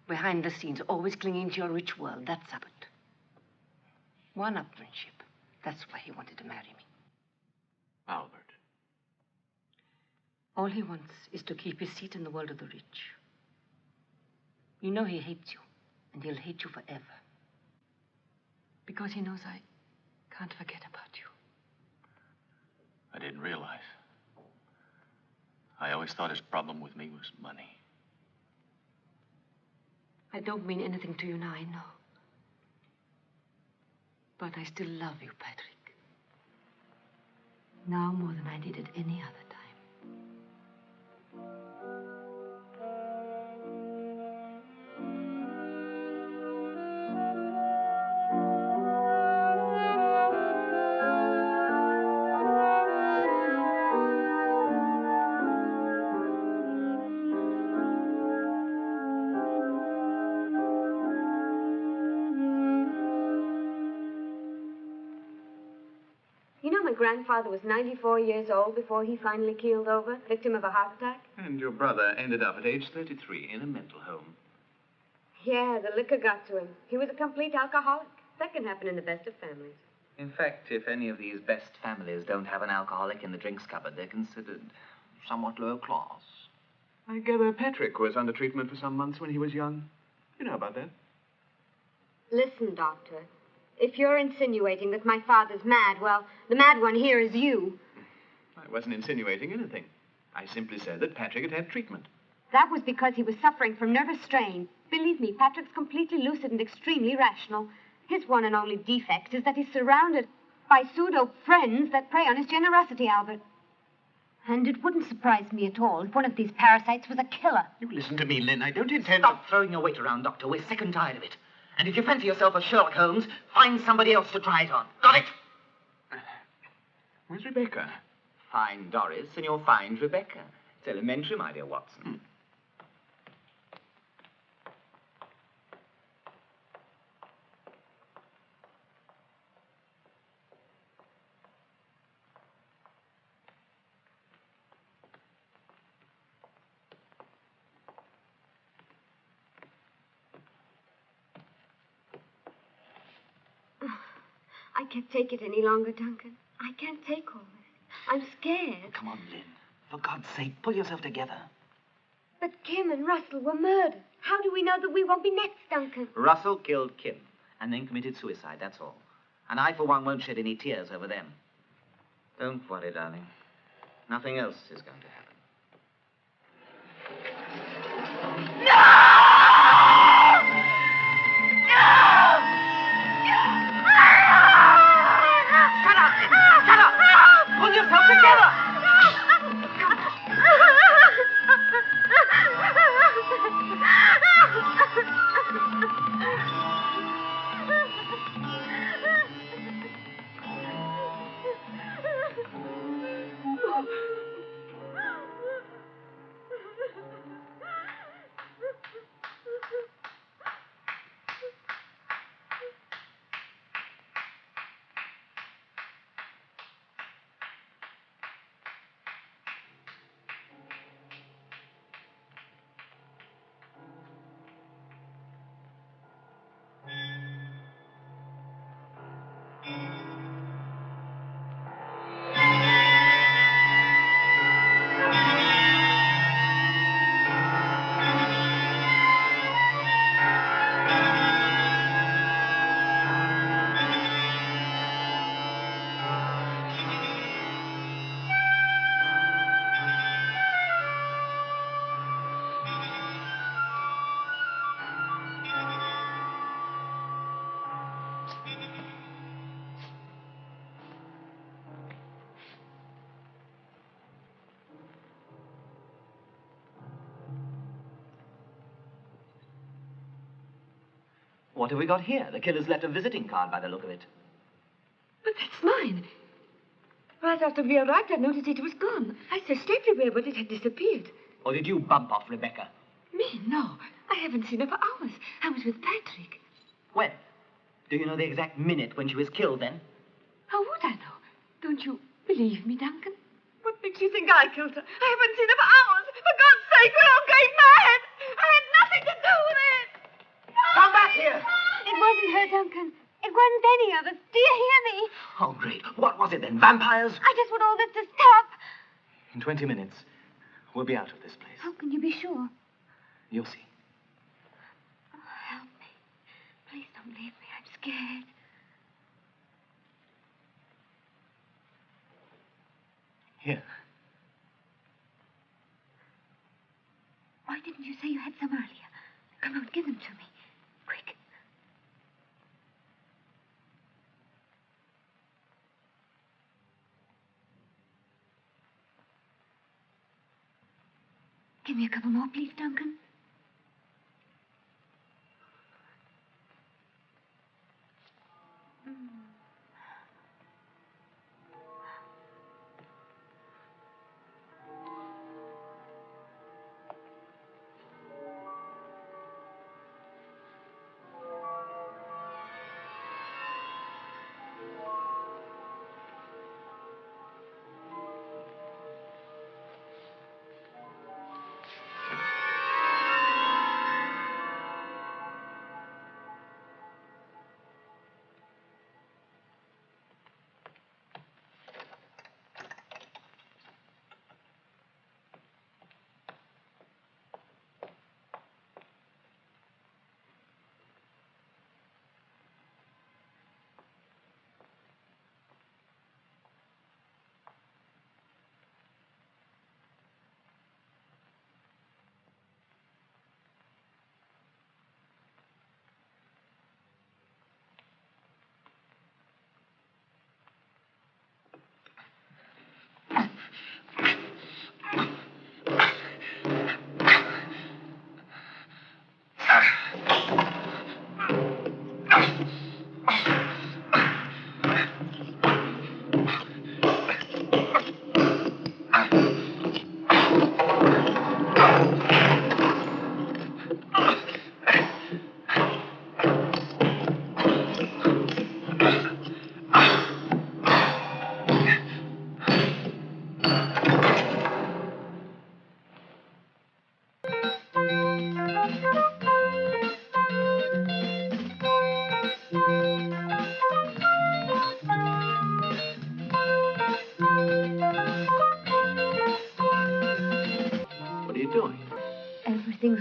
S6: Behind the scenes, always clinging to your rich world. That's Albert. One-upmanship. That's why he wanted to marry me.
S2: Albert.
S6: All he wants is to keep his seat in the world of the rich. You know he hates you, and he'll hate you forever. Because he knows I can't forget about you.
S2: I didn't realize. I always thought his problem with me was money.
S6: I don't mean anything to you now, I know. But I still love you, Patrick. Now more than I did at any other time.
S5: grandfather was 94 years old before he finally keeled over, victim of a heart attack?
S10: And your brother ended up at age 33 in a mental home.
S5: Yeah, the liquor got to him. He was a complete alcoholic. That can happen in the best of families.
S7: In fact, if any of these best families don't have an alcoholic in the drinks cupboard, they're considered somewhat low class.
S10: I gather Patrick was under treatment for some months when he was young. You know about that?
S5: Listen, Doctor. If you're insinuating that my father's mad, well, the mad one here is you.
S10: I wasn't insinuating anything. I simply said that Patrick had had treatment.
S5: That was because he was suffering from nervous strain. Believe me, Patrick's completely lucid and extremely rational. His one and only defect is that he's surrounded by pseudo-friends that prey on his generosity, Albert. And it wouldn't surprise me at all if one of these parasites was a killer.
S7: You listen to me, Lynn. I don't intend Stop throwing your weight around, Doctor. We're sick and tired of it. And if you fancy yourself a Sherlock Holmes, find somebody else to try it on. Got it?
S10: Where's Rebecca?
S7: Find Doris and you'll find Rebecca. It's elementary, my dear Watson.
S5: I can't take it any longer, Duncan. I can't take all this. I'm scared.
S7: Come on, Lynn. For God's sake, pull yourself together.
S5: But Kim and Russell were murdered. How do we know that we won't be next, Duncan?
S7: Russell killed Kim and then committed suicide, that's all. And I, for one, won't shed any tears over them. Don't worry, darling. Nothing else is going to happen.
S9: Shut up! Pull yourself together!
S7: What have we got here? The killer's left a visiting card by the look of it.
S13: But that's mine. Right after we arrived, I noticed it was gone. I searched everywhere, but it had disappeared.
S7: Or did you bump off Rebecca?
S13: Me? No. I haven't seen her for hours. I was with Patrick.
S7: When? Do you know the exact minute when she was killed, then?
S13: How would I know? Don't you believe me, Duncan? What makes you think I killed her? I haven't seen her for hours. For God's sake, we're all going mad. I had nothing to do with it.
S9: Come back here!
S5: It wasn't her, Duncan. It wasn't any of us. Do you hear me?
S7: Oh, great. What was it, then? Vampires?
S5: I just want all this to stop.
S8: In 20 minutes, we'll be out of this place.
S5: How can you be sure?
S8: You'll see.
S5: Oh, help me. Please don't leave me. I'm scared.
S8: Here.
S5: Why didn't you say you had some earlier? Come on, give them to me. Quick. Give me a couple more, please, Duncan.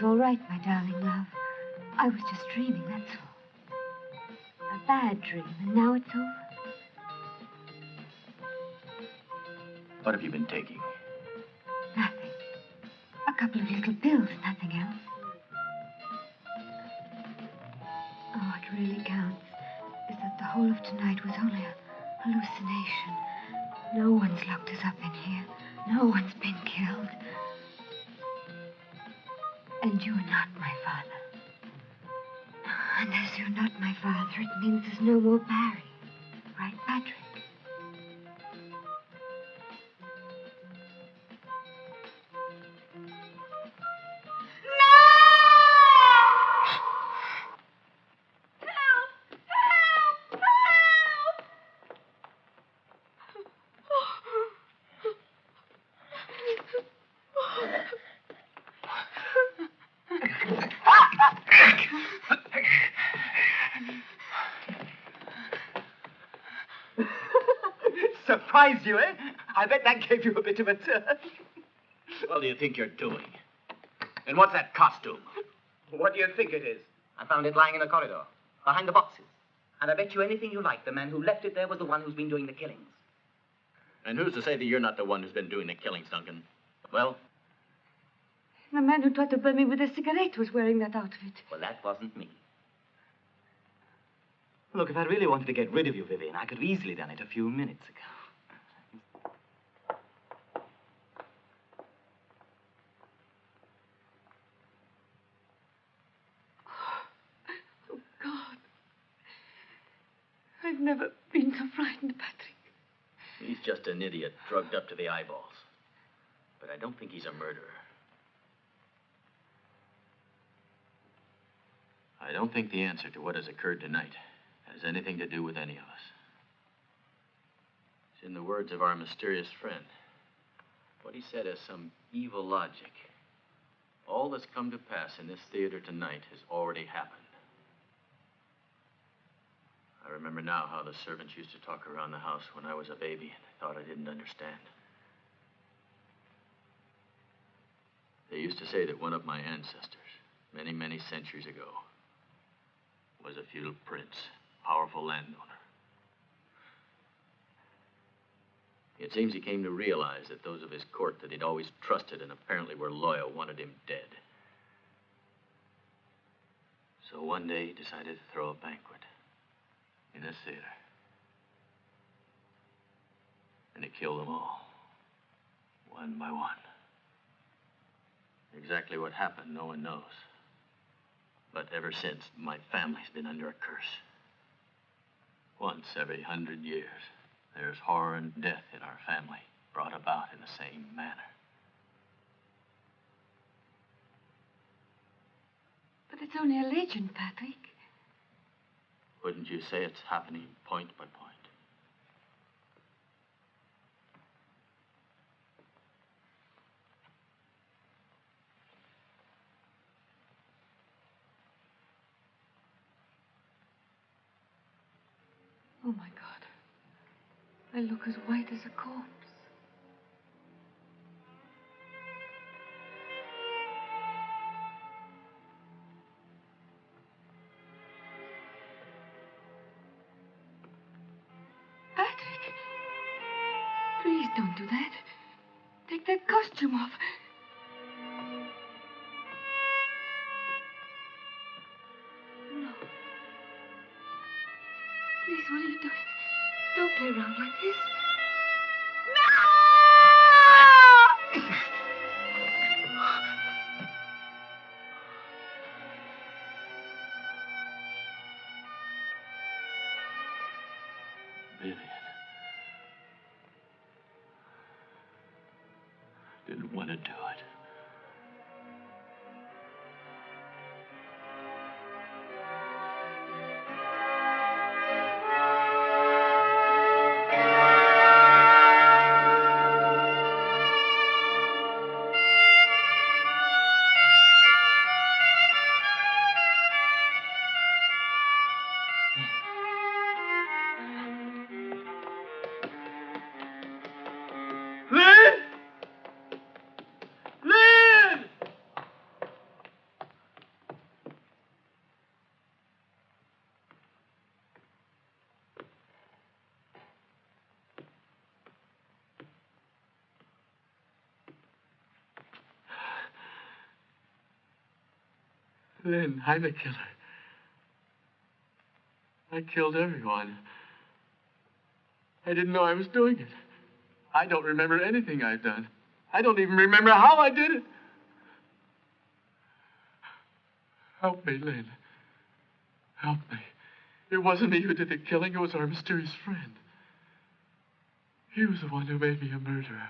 S5: all right, my darling love. I was just dreaming, that's all. A bad dream, and now it's over.
S2: What have you been taking?
S5: Nothing. A couple of little pills, nothing else. Oh, what really counts is that the whole of tonight was only a hallucination. No one's locked us up in here. No one's been killed. And you're not my father. And as you're not my father, it means there's no more Barry. Right, Patrick?
S9: Surprised you, eh? I bet that gave you a bit of a turn.
S2: What do you think you're doing? And what's that costume?
S9: What do you think it is?
S7: I found it lying in the corridor, behind the boxes. And I bet you anything you like, the man who left it there was the one who's been doing the killings.
S2: And who's to say that you're not the one who's been doing the killings, Duncan? Well?
S13: The man who tried to burn me with a cigarette was wearing that outfit.
S7: Well, that wasn't me.
S16: Look, if I really wanted to get rid of you, Vivian, I could have easily done it a few minutes ago.
S13: Oh, God. I've never been so frightened, Patrick.
S2: He's just an idiot, drugged up to the eyeballs. But I don't think he's a murderer. I don't think the answer to what has occurred tonight has anything to do with any of us. It's in the words of our mysterious friend. What he said has some evil logic. All that's come to pass in this theater tonight has already happened. I remember now how the servants used to talk around the house when I was a baby and I thought I didn't understand. They used to say that one of my ancestors, many, many centuries ago, was a feudal prince, powerful landowner. It seems he came to realize that those of his court that he'd always trusted and apparently were loyal wanted him dead. So one day he decided to throw a banquet in this theater. And he killed them all, one by one. Exactly what happened, no one knows. But ever since, my family's been under a curse. Once every 100 years, there's horror and death in our family, brought about in the same manner.
S13: But it's only a legend, Patrick.
S2: Wouldn't you say it's happening point by point?
S13: Oh, my God. I look as white as a corpse. Patrick, please don't do that. Take that costume off. No. Please, what are you doing? Don't play around like this.
S2: Vivian. Didn't want to do it.
S9: Liz!
S10: Lynn, I'm the killer. I killed everyone. I didn't know I was doing it. I don't remember anything I've done. I don't even remember how I did it. Help me, Lynn. Help me. It wasn't me who did the killing. It was our mysterious friend. He was the one who made me a murderer.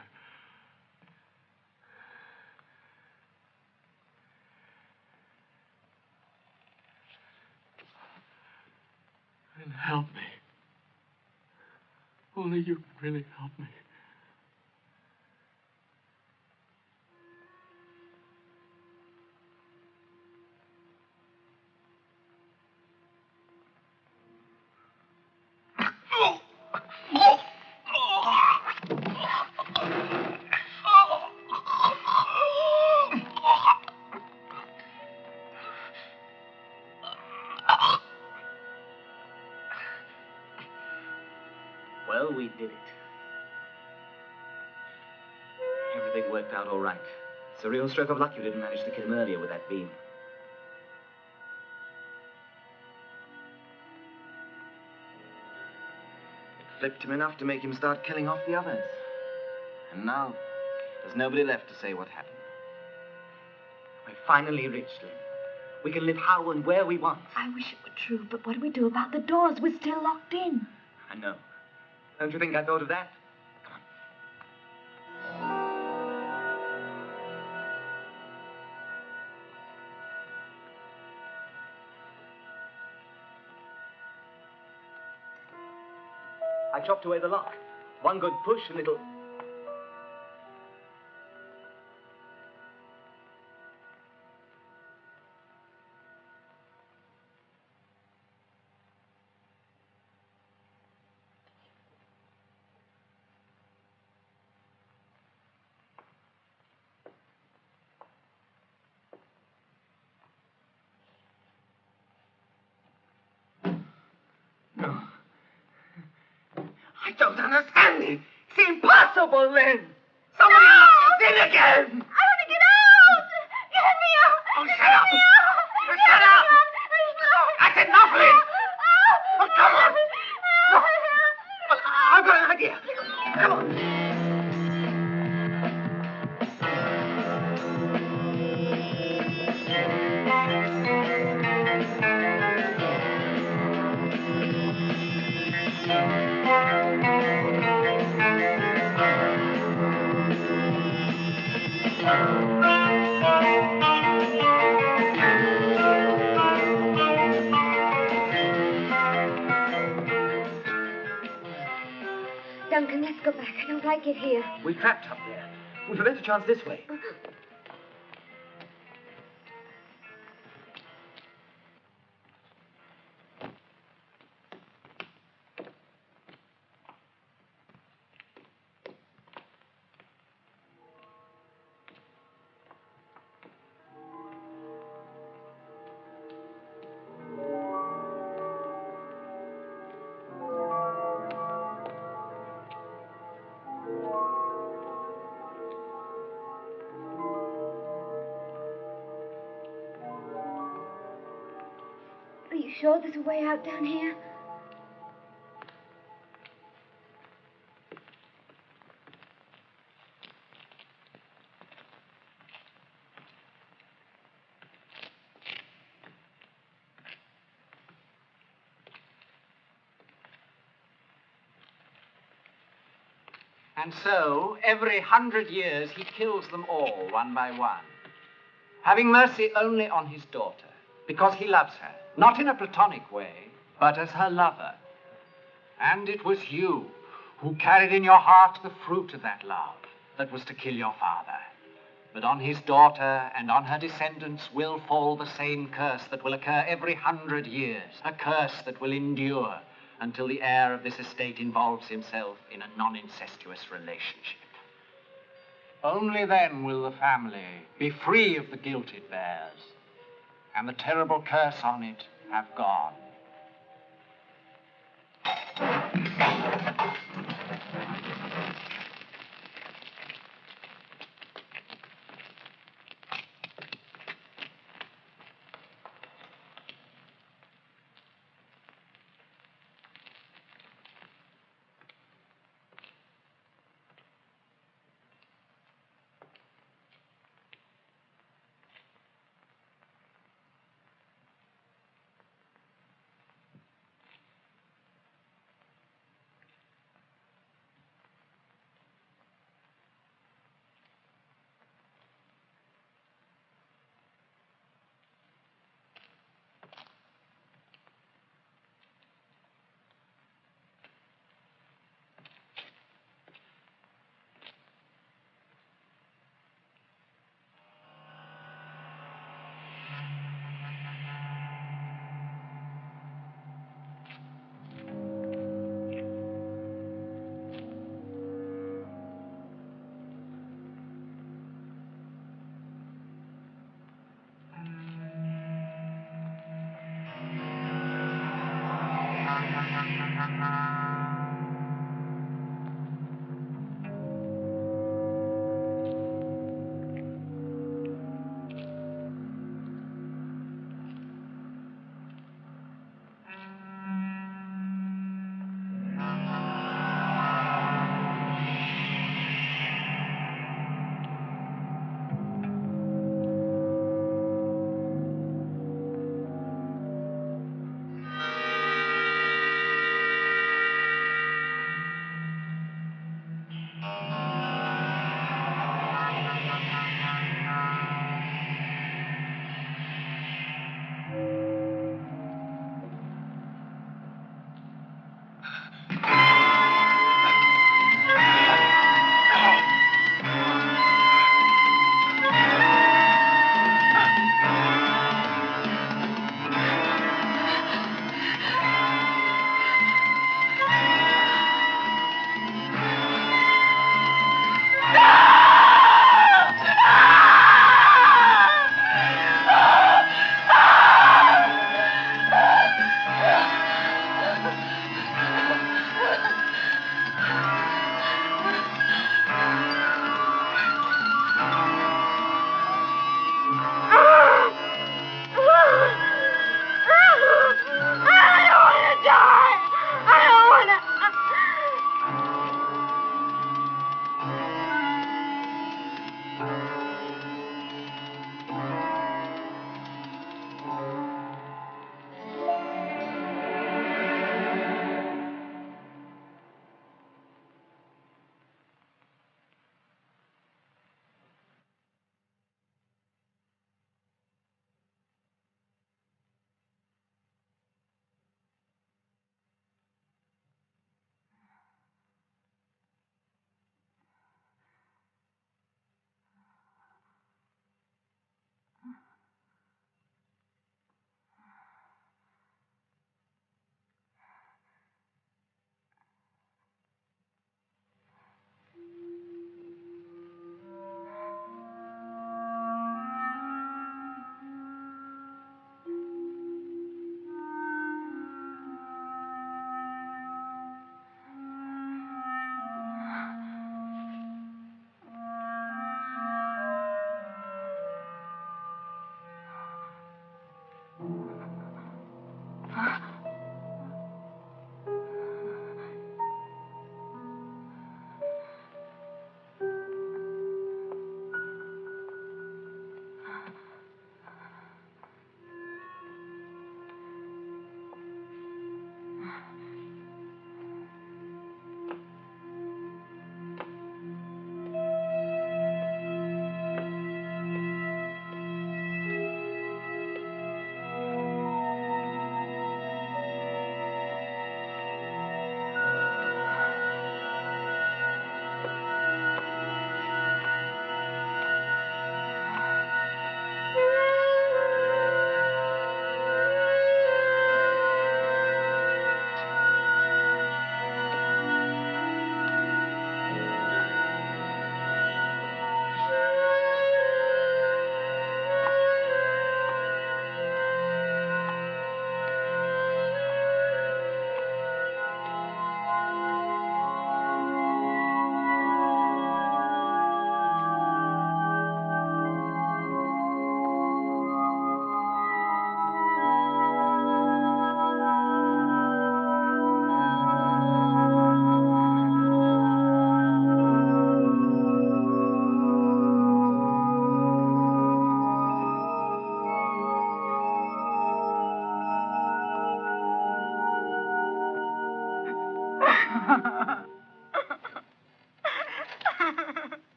S10: Lynn, help me. Only you can really help me.
S7: Well, we did it. Everything worked out all right. It's a real stroke of luck you didn't manage to kill him earlier with that beam. It flipped him enough to make him start killing off the others. And now, there's nobody left to say what happened. We're finally rich, Lynn. We can live how and where we want.
S3: I wish it were true, but what do we do about the doors? We're still locked in.
S7: I know. Don't you think I thought of that? I chopped away the lock. One good push and it'll...
S9: I don't understand it. It's impossible, Lynn. Somebody must get in again.
S13: I want to get out! Get me out!
S9: Oh, shut up! Shut up! That's enough, Lynn. Oh, come on. Look. Well, I've got an idea. Come on.
S5: Duncan, let's go back. I don't like it here.
S7: We're trapped up there. We've a better chance this way.
S5: Are you sure there's a way out down here?
S15: And so, every 100 years, he kills them all, one by one, having mercy only on his daughter, because he loves her, not in a platonic way, but as her lover. And it was you who carried in your heart the fruit of that love that was to kill your father. But on his daughter and on her descendants will fall the same curse that will occur every 100 years, a curse that will endure until the heir of this estate involves himself in a non-incestuous relationship. Only then will the family be free of the guilt it bears, and the terrible curse on it have gone.